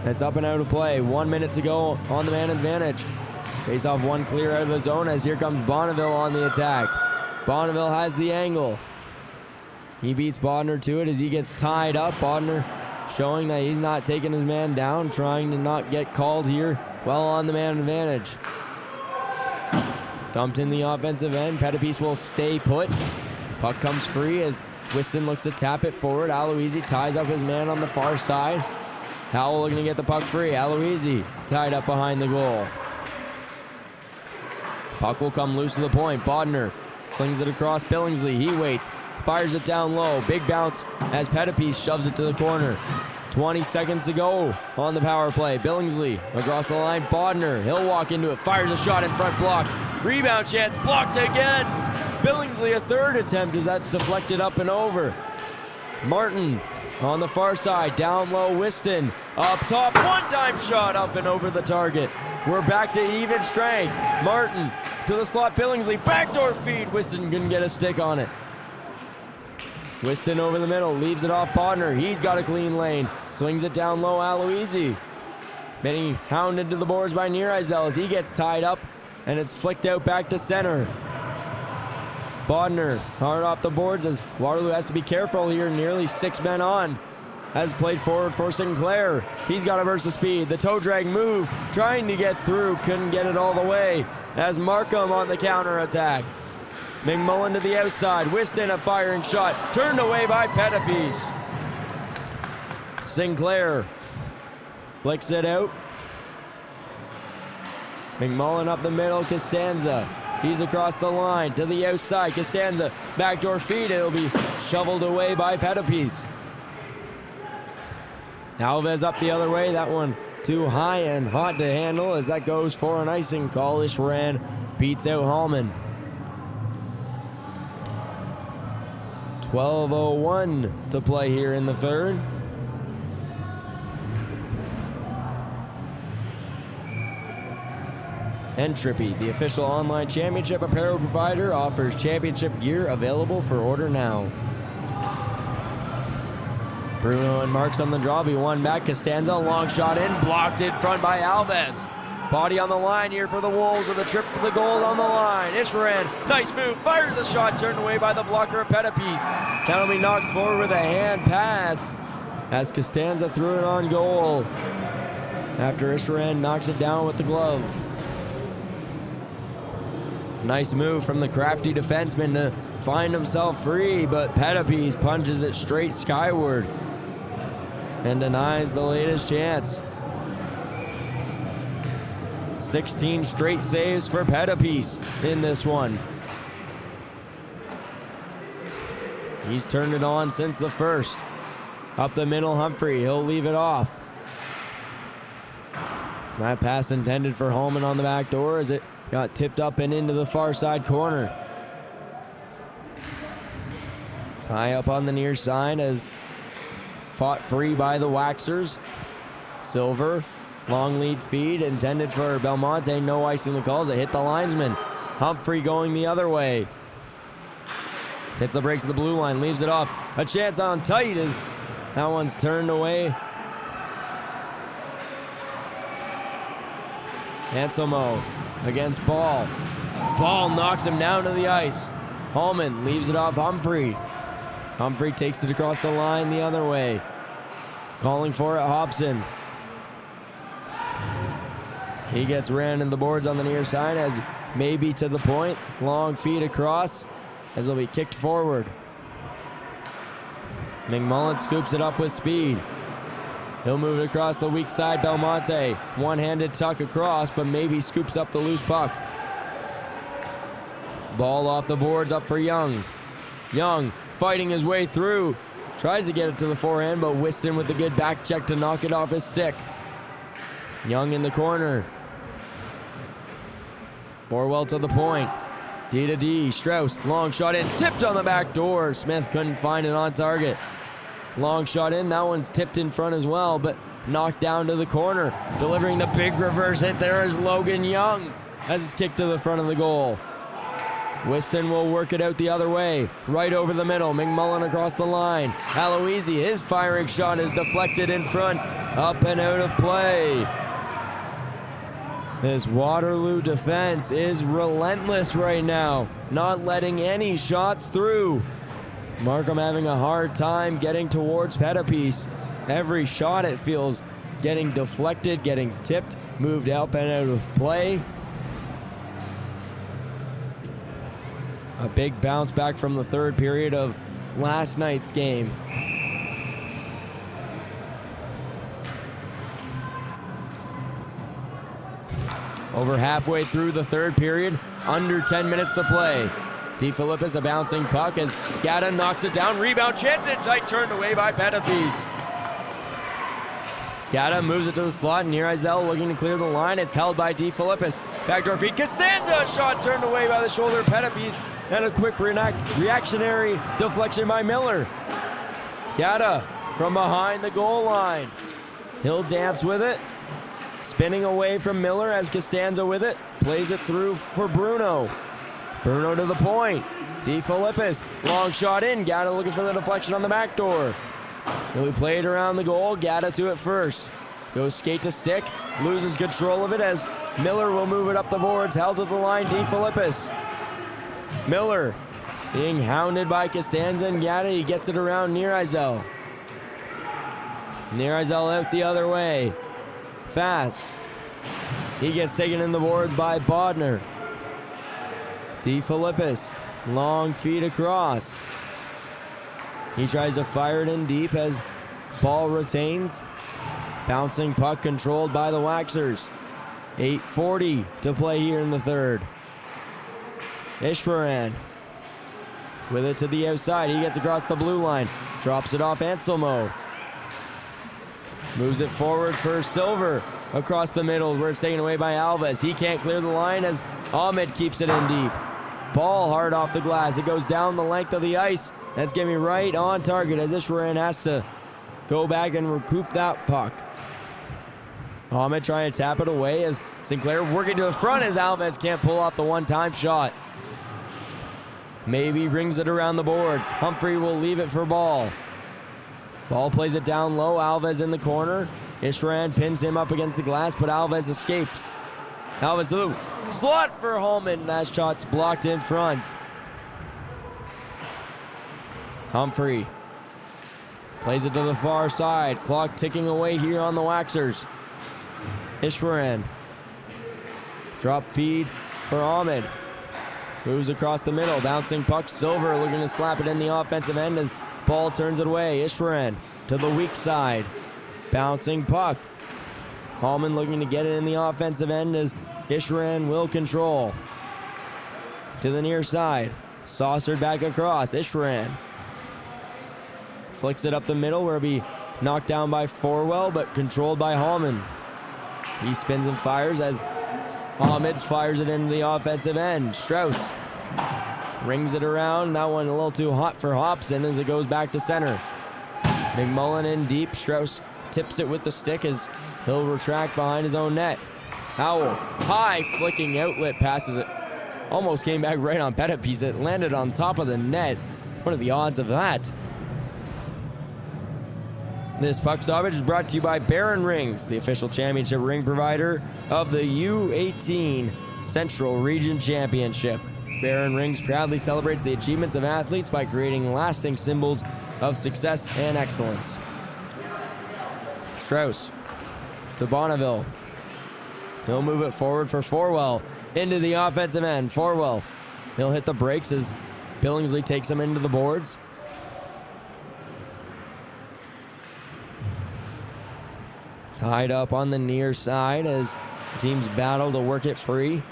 It's up and out of play. 1 minute to go on the man advantage. Face off one clear out of the zone as here comes Bonneville on the attack. Bonneville has the angle. He beats Bodner to it as he gets tied up. Bodner showing that he's not taking his man down, trying to not get called here. Well on the man advantage. Dumped in the offensive end. Pettipies will stay put. Puck comes free as Whiston looks to tap it forward. Aloisi ties up his man on the far side. Howell looking to get the puck free. Aloisi tied up behind the goal. Puck will come loose to the point. Bodner slings it across Billingsley. He waits. Fires it down low. Big bounce as Pettipies shoves it to the corner. 20 seconds to go on the power play. Billingsley across the line. Bodner, he'll walk into it. Fires a shot in front, blocked. Rebound chance, blocked again. Billingsley a third attempt as that's deflected up and over. Martin on the far side, down low. Whiston up top. One-time shot up and over the target. We're back to even strength. Martin to the slot. Billingsley backdoor feed. Whiston couldn't get a stick on it. Whiston over the middle, leaves it off Bodner. He's got a clean lane. Swings it down low, Aloisi. Being hounded to the boards by Niereisel as he gets tied up, and it's flicked out back to center. Bodner hard off the boards as Waterloo has to be careful here. Nearly 6 men on. Has played forward for Sinclair. He's got a burst of speed. The toe drag move, trying to get through, couldn't get it all the way. As Markham on the counter attack. McMullen to the outside. Whiston a firing shot. Turned away by Pettipies. Sinclair flicks it out. McMullen up the middle. Costanza. He's across the line to the outside. Costanza backdoor feed. It'll be shoveled away by Pettipies. Alves up the other way. That one too high and hot to handle as that goes for an icing call. Ishran beats out Hallman. 12:01 to play here in the third. Entropy, the official online championship apparel provider, offers championship gear available for order now. Bruno and Marks on the draw. Be one back. Costanza, long shot in, blocked in front by Alves. Body on the line here for the Wolves with a trip to the goal on the line. Ishran, nice move, fires the shot, turned away by the blocker of Pettipies. That'll be knocked forward with a hand pass as Costanza threw it on goal after Ishran knocks it down with the glove. Nice move from the crafty defenseman to find himself free, but Pettipies punches it straight skyward and denies the latest chance. 16 straight saves for Pettipies in this one. He's turned it on since the first. Up the middle, Humphrey. He'll leave it off. That pass intended for Holman on the back door as it got tipped up and into the far side corner. Tie up on the near side as it's fought free by the Waxers. Silver. Long lead feed intended for Belmonte. No icing the calls. It hit the linesman. Humphrey going the other way. Hits the brakes of the blue line. Leaves it off. A chance on tight as that one's turned away. Anselmo against Ball. Ball knocks him down to the ice. Hallman leaves it off Humphrey. Humphrey takes it across the line the other way. Calling for it, Hobson. He gets ran in the boards on the near side as maybe to the point. Long feed across as it'll be kicked forward. McMullen scoops it up with speed. He'll move it across the weak side. Belmonte, one-handed tuck across, but maybe scoops up the loose puck. Ball off the boards, up for Young. Young fighting his way through. Tries to get it to the forehand, but Whiston with a good back check to knock it off his stick. Young in the corner. Forwell to the point. D to D. Strauss, long shot in, tipped on the back door. Smith couldn't find it on target. Long shot in, that one's tipped in front as well, but knocked down to the corner. Delivering the big reverse hit there is Logan Young as it's kicked to the front of the goal. Whiston will work it out the other way. Right over the middle. McMullen across the line. Aloisi, his firing shot is deflected in front. Up and out of play. This Waterloo defense is relentless right now, not letting any shots through. Markham having a hard time getting towards Pettipies. Every shot, it feels, getting deflected, getting tipped, moved up and out of play. A big bounce back from the third period of last night's game. Over halfway through the third period, under 10 minutes to play. DeFilippis, a bouncing puck as Gata knocks it down. Rebound chance, and tight turned away by Pettipies. Gata moves it to the slot. Near-Izel looking to clear the line. It's held by DeFilippis. Backdoor feed. Costanza, shot turned away by the shoulder of Pettipies. And a quick reactionary deflection by Miller. Gata from behind the goal line. He'll dance with it. Spinning away from Miller as Costanza with it. Plays it through for Bruno. Bruno to the point. DeFilippis, long shot in. Gata looking for the deflection on the back door. He'll be played around the goal. Gata to it first. Goes skate to stick. Loses control of it as Miller will move it up the boards. Held to the line, DeFilippis. Miller being hounded by Costanza and Gata. He gets it around Near-Izel. Near-Izel out the other way. Fast. He gets taken in the boards by Bodner. DeFilippis, long feed across. He tries to fire it in deep as ball retains. Bouncing puck controlled by the Waxers. 8:40 to play here in the third. Ishvaran with it to the outside. He gets across the blue line. Drops it off Anselmo. Moves it forward for Silver across the middle where it's taken away by Alves. He can't clear the line as Ahmed keeps it in deep. Ball hard off the glass. It goes down the length of the ice. That's going to be right on target as Ishvaran has to go back and recoup that puck. Ahmed trying to tap it away as Sinclair working to the front as Alves can't pull off the one-time shot. Maybe brings it around the boards. Humphrey will leave it for Ball. Ball plays it down low. Alves in the corner. Ishvaran pins him up against the glass, but Alves escapes. Alves through. Slot for Holman. That shot's blocked in front. Humphrey plays it to the far side. Clock ticking away here on the Waxers. Ishvaran. Drop feed for Ahmed. Moves across the middle. Bouncing puck. Silver looking to slap it in the offensive end as Ball turns it away. Ishvaran to the weak side. Bouncing puck. Hallman looking to get it in the offensive end as Ishvaran will control. To the near side. Saucered back across. Ishvaran flicks it up the middle where it'll be knocked down by Forwell, but controlled by Hallman. He spins and fires as Ahmed fires it into the offensive end. Strauss rings it around. That one a little too hot for Hobson as it goes back to center. McMullen in deep. Strauss tips it with the stick as he'll retract behind his own net. Howell, high flicking outlet passes it. Almost came back right on Pettipies. It landed on top of the net. What are the odds of that? This puck stoppage is brought to you by Baron Rings, the official championship ring provider of the U18 Central Region Championship. Baron Rings proudly celebrates the achievements of athletes by creating lasting symbols of success and excellence. Strauss to Bonneville. He'll move it forward for Forwell into the offensive end. Forwell, he'll hit the brakes as Billingsley takes him into the boards. Tied up on the near side as teams battle to work it free.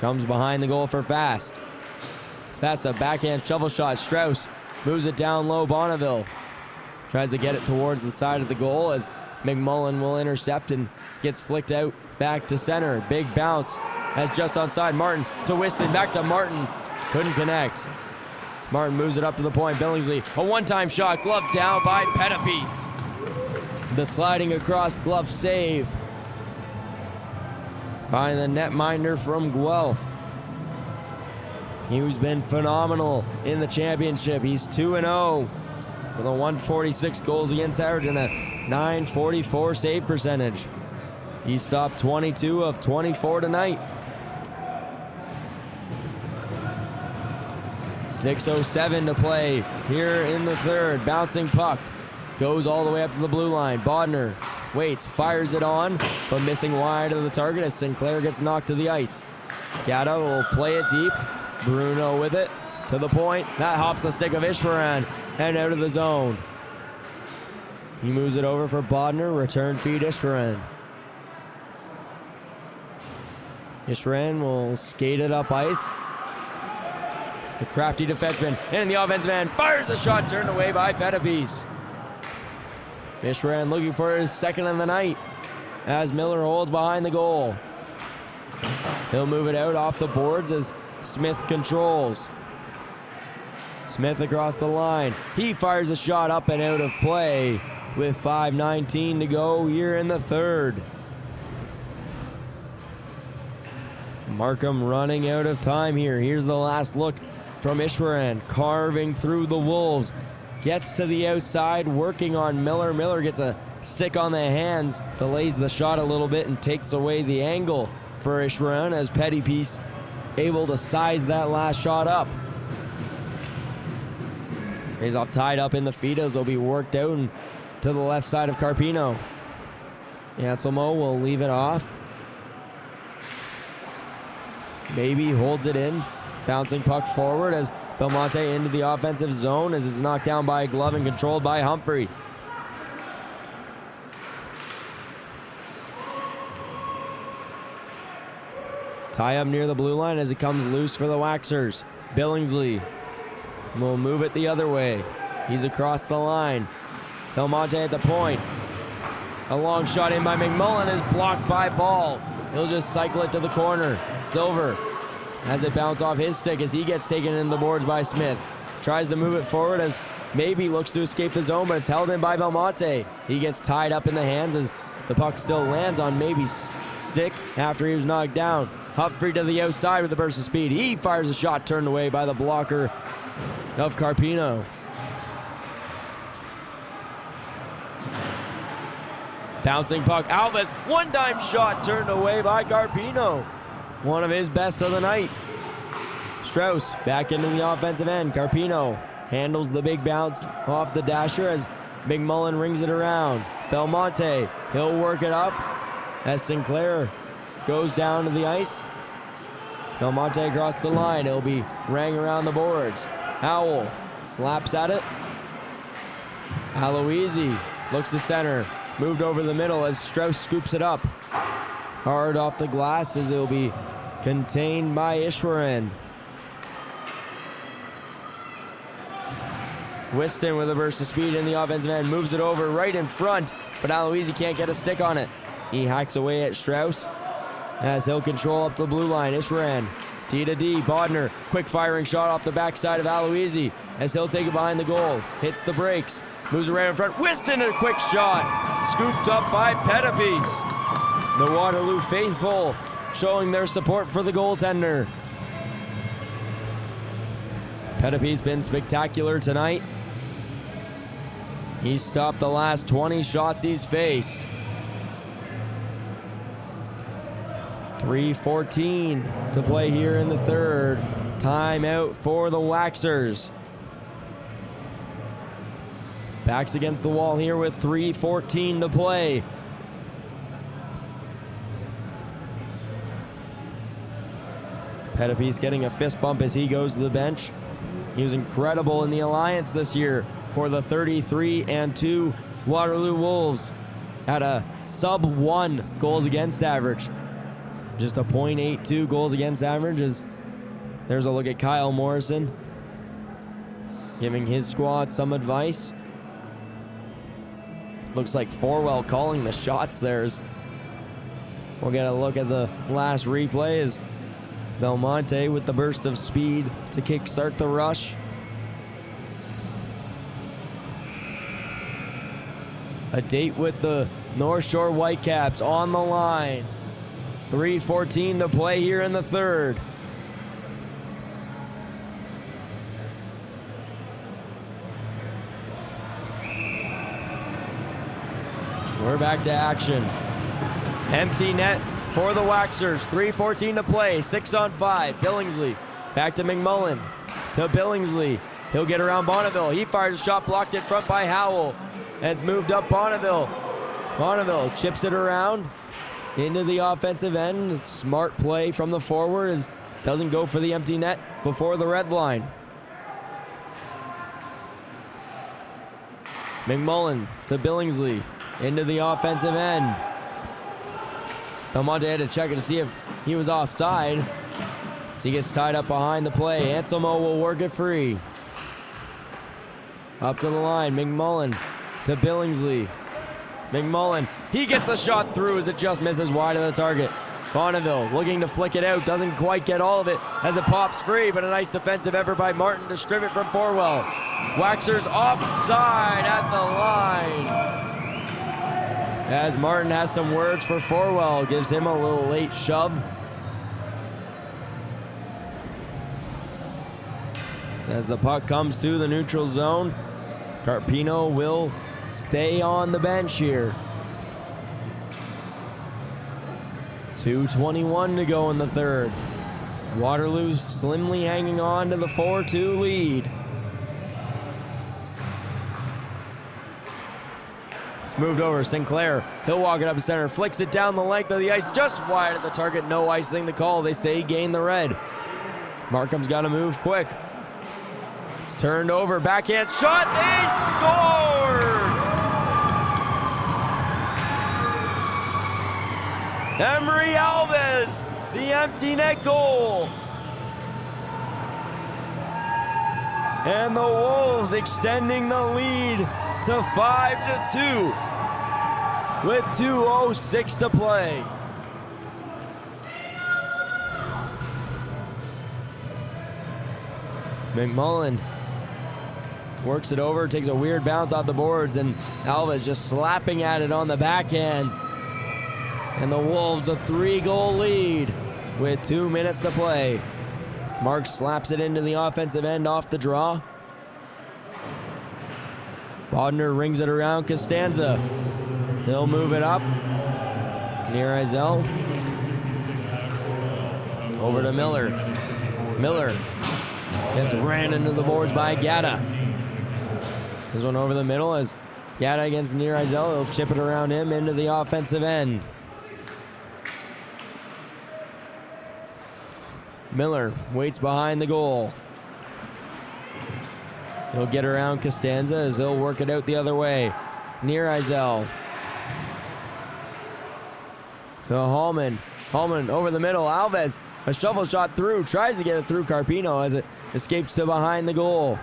Comes behind the goal for Fast. Fast, the backhand shovel shot. Strauss moves it down low. Bonneville tries to get it towards the side of the goal as McMullen will intercept and gets flicked out back to center. Big bounce as just onside. Martin to Whiston. Back to Martin. Couldn't connect. Martin moves it up to the point. Billingsley, a one-time shot. Glove down by Pettipies. The sliding across glove save by the netminder from Guelph. He's been phenomenal in the championship. He's 2-0 with a 146 goals against average and a 944 save percentage. He stopped 22 of 24 tonight. 6:07 to play here in the third. Bouncing puck. Goes all the way up to the blue line. Bodner waits, fires it on, but missing wide of the target as Sinclair gets knocked to the ice. Gata will play it deep. Bruno with it to the point. That hops the stick of Ishwaran and out of the zone. He moves it over for Bodner. Return feed Ishwaran. Ishwaran will skate it up ice. The crafty defenseman and the offensive end fires the shot, turned away by Pettipies. Ishwaran looking for his second of the night as Miller holds behind the goal. He'll move it out off the boards as Smith controls. Smith across the line. He fires a shot up and out of play with 5:19 to go here in the third. Markham running out of time here. Here's the last look from Ishwaran, carving through the Wolves. Gets to the outside, working on Miller. Miller gets a stick on the hands, delays the shot a little bit and takes away the angle for Ishwaran as Pettipies able to size that last shot up. He's off tied up in the feet as will be worked out and to the left side of Carpino. Anselmo will leave it off. Maybe holds it in. Bouncing puck forward as Belmonte into the offensive zone as it's knocked down by a glove and controlled by Humphrey. Tie up near the blue line as it comes loose for the Waxers. Billingsley will move it the other way. He's across the line. Belmonte at the point. A long shot in by McMullen is blocked by Ball. He'll just cycle it to the corner. Silver has it bounce off his stick as he gets taken in the boards by Smith. Tries to move it forward as maybe looks to escape the zone, but it's held in by Belmonte. He gets tied up in the hands as the puck still lands on Maybe's stick after he was knocked down. Humphrey to the outside with a burst of speed. He fires a shot turned away by the blocker of Carpino. Bouncing puck. Alves, one-time shot turned away by Carpino. One of his best of the night. Strauss back into the offensive end. Carpino handles the big bounce off the dasher as McMullen rings it around. Belmonte, he'll work it up as Sinclair goes down to the ice. Belmonte across the line. It'll be rang around the boards. Howell slaps at it. Aloisi looks to center. Moved over the middle as Strauss scoops it up. Hard off the glass as it'll be contained by Ishwaran. Whiston with a burst of speed in the offensive end. Moves it over right in front, but Aloisi can't get a stick on it. He hacks away at Strauss as he'll control up the blue line. Ishwaran, D to D, Bodner, quick firing shot off the backside of Aloisi as he'll take it behind the goal. Hits the brakes, moves around in front. Whiston, a quick shot, scooped up by Pettipies. The Waterloo faithful showing their support for the goaltender. Pettipies been spectacular tonight. He stopped the last 20 shots he's faced. 3:14 to play here in the third. Timeout for the Waxers. Backs against the wall here with 3:14 to play. Pettipies getting a fist bump as he goes to the bench. He was incredible in the Alliance this year for the 33-2 Waterloo Wolves. Had a sub-1 goals against average. Just a .82 goals against average. As there's a look at Kyle Morrison giving his squad some advice. Looks like Forwell calling the shots there. We'll get a look at the last replay as Belmonte with the burst of speed to kickstart the rush. A date with the North Shore Whitecaps on the line. 3:14 to play here in the third. We're back to action. Empty net for the Waxers. 3:14 to play. 6-on-5. Billingsley back to McMullen. To Billingsley. He'll get around Bonneville. He fires a shot blocked in front by Howell. And it's moved up Bonneville. Bonneville chips it around into the offensive end. Smart play from the forward as doesn't go for the empty net before the red line. McMullen to Billingsley into the offensive end. Belmonte had to check it to see if he was offside. So he gets tied up behind the play. Anselmo will work it free. Up to the line, McMullen to Billingsley. McMullen, he gets a shot through as it just misses wide of the target. Bonneville looking to flick it out, doesn't quite get all of it as it pops free, but a nice defensive effort by Martin to strip it from Forwell. Waxers offside at the line. As Martin has some words for Forwell, gives him a little late shove. As the puck comes to the neutral zone, Carpino will stay on the bench here. 2:21 to go in the third. Waterloo's slimly hanging on to the 4-2 lead. It's moved over. Sinclair, he'll walk it up to center, flicks it down the length of the ice, just wide of the target. No icing the call. They say he gained the red. Markham's got to move quick. It's turned over, backhand shot, they scored! Emery Alves, the empty net goal. And the Wolves extending the lead to 5-2 with 2:06 to play. McMullen works it over, takes a weird bounce off the boards, and Alves just slapping at it on the backhand. And the Wolves a 3-goal lead with 2 minutes to play. Mark slaps it into the offensive end off the draw. Bodner rings it around Costanza. He'll move it up. Near Izell. Over to Miller. Miller gets ran into the boards by Gatta. This one over the middle as Gatta against Near Izell. He'll chip it around him into the offensive end. Miller waits behind the goal. He'll get around Costanza as he'll work it out the other way. Near Izell. To Hallman. Hallman over the middle. Alves, a shovel shot through. Tries to get it through Carpino as it escapes to behind the goal.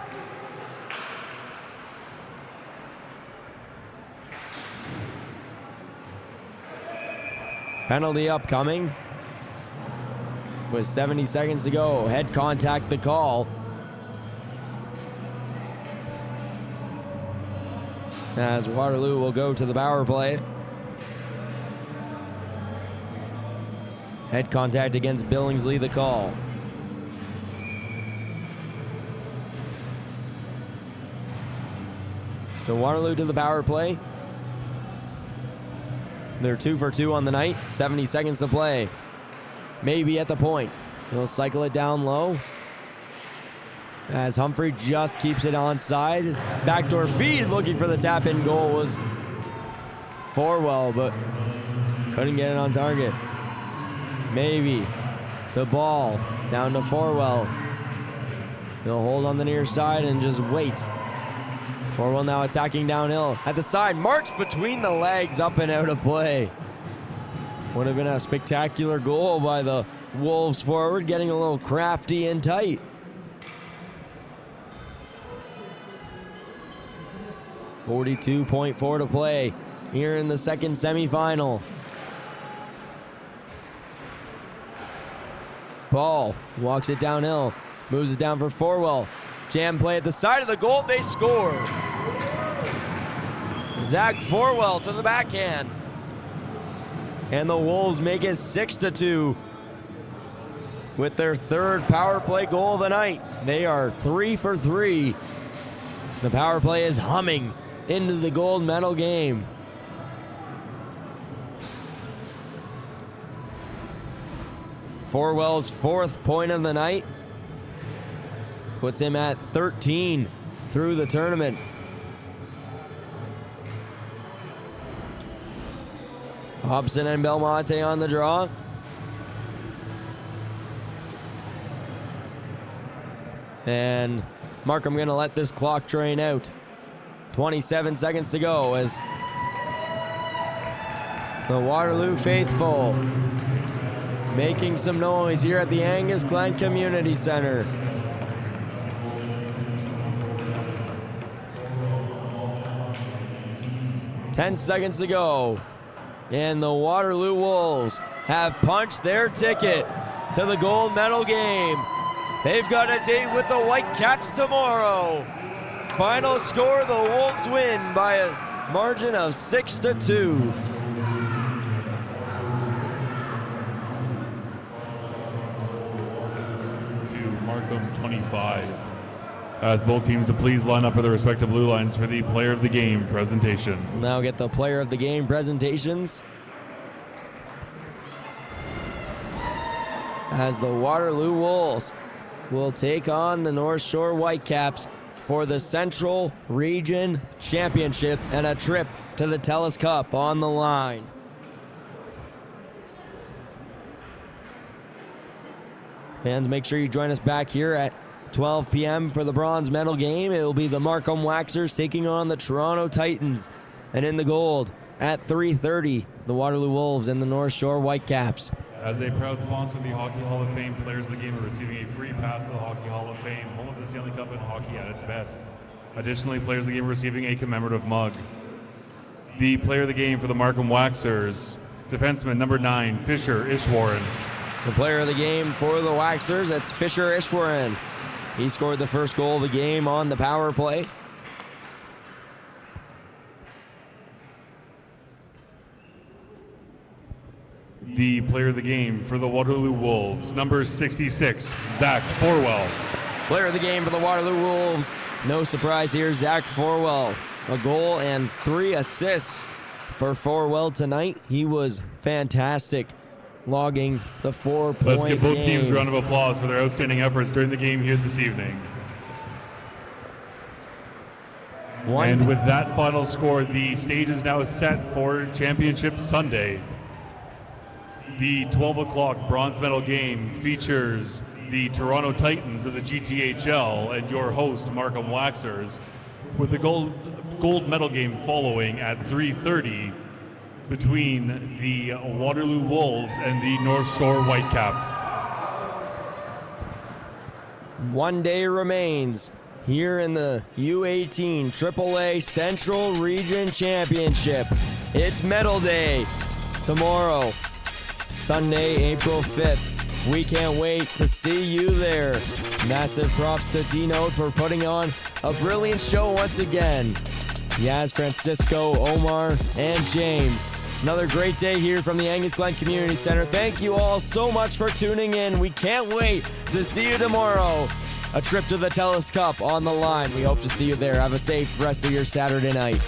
Penalty upcoming. With 70 seconds to go. Head contact the call. As Waterloo will go to the power play. Head contact against Billingsley, the call. So Waterloo to the power play. They're 2 for 2 on the night. 70 seconds to play. Maybe at the point. He'll cycle it down low. As Humphrey just keeps it onside. Backdoor feed looking for the tap-in goal was Forwell, but couldn't get it on target. Maybe to Ball. Down to Forwell. He'll hold on the near side and just wait. Forwell now attacking downhill. At the side, marks between the legs, up and out of play. Would have been a spectacular goal by the Wolves forward, getting a little crafty and tight. .42 to play here in the second semifinal. Ball walks it downhill, moves it down for Forwell. Jam play at the side of the goal, they score. Zach Forwell to the backhand. And the Wolves make it 6-2 with their third power play goal of the night. They are 3 for 3. The power play is humming into the gold medal game. Forwell's 4th point of the night puts him at 13 through the tournament. Hobson and Belmonte on the draw. And Markham going to let this clock drain out. 27 seconds to go as the Waterloo faithful making some noise here at the Angus Glen Community Centre. Ten seconds to go. And the Waterloo Wolves have punched their ticket to the gold medal game. They've got a date with the Whitecaps tomorrow. Final score, the Wolves win by a margin of 6-2. To Markham 25. As both teams to please line up for their respective blue lines for the player of the game presentation. Now get the player of the game presentations. As the Waterloo Wolves will take on the North Shore Whitecaps for the Central Region Championship and a trip to the TELUS Cup on the line. Fans, make sure you join us back here at 12 p.m. for the bronze medal game. It will be the Markham Waxers taking on the Toronto Titans. And in the gold at 3:30, the Waterloo Wolves and the North Shore Whitecaps. As a proud sponsor of the Hockey Hall of Fame, players of the game are receiving a free pass to the Hockey Hall of Fame, home of the Stanley Cup and hockey at its best. Additionally, players of the game are receiving a commemorative mug. The player of the game for the Markham Waxers, defenseman number 9, Fisher Ishwaran. The player of the game for the Waxers, that's Fisher Ishwaran. He scored the first goal of the game on the power play. The player of the game for the Waterloo Wolves, number 66, Zach Forwell. Player of the game for the Waterloo Wolves, no surprise here, Zach Forwell. A goal and 3 assists for Forwell tonight. He was fantastic, logging the 4-point game. Let's give both teams a round of applause for their outstanding efforts during the game here this evening. And with that final score, the stage is now set for Championship Sunday. The 12 o'clock bronze medal game features the Toronto Titans of the GTHL and your host, Markham Waxers, with the gold medal game following at 3:30 between the Waterloo Wolves and the North Shore Whitecaps. One day remains here in the U18 AAA Central Region Championship. It's Medal Day tomorrow, Sunday, April 5th. We can't wait to see you there. Massive props to D-Note for putting on a brilliant show once again. Yaz, Francisco, Omar, and James. Another great day here from the Angus Glen Community Centre. Thank you all so much for tuning in. We can't wait to see you tomorrow. A trip to the TELUS Cup on the line. We hope to see you there. Have a safe rest of your Saturday night.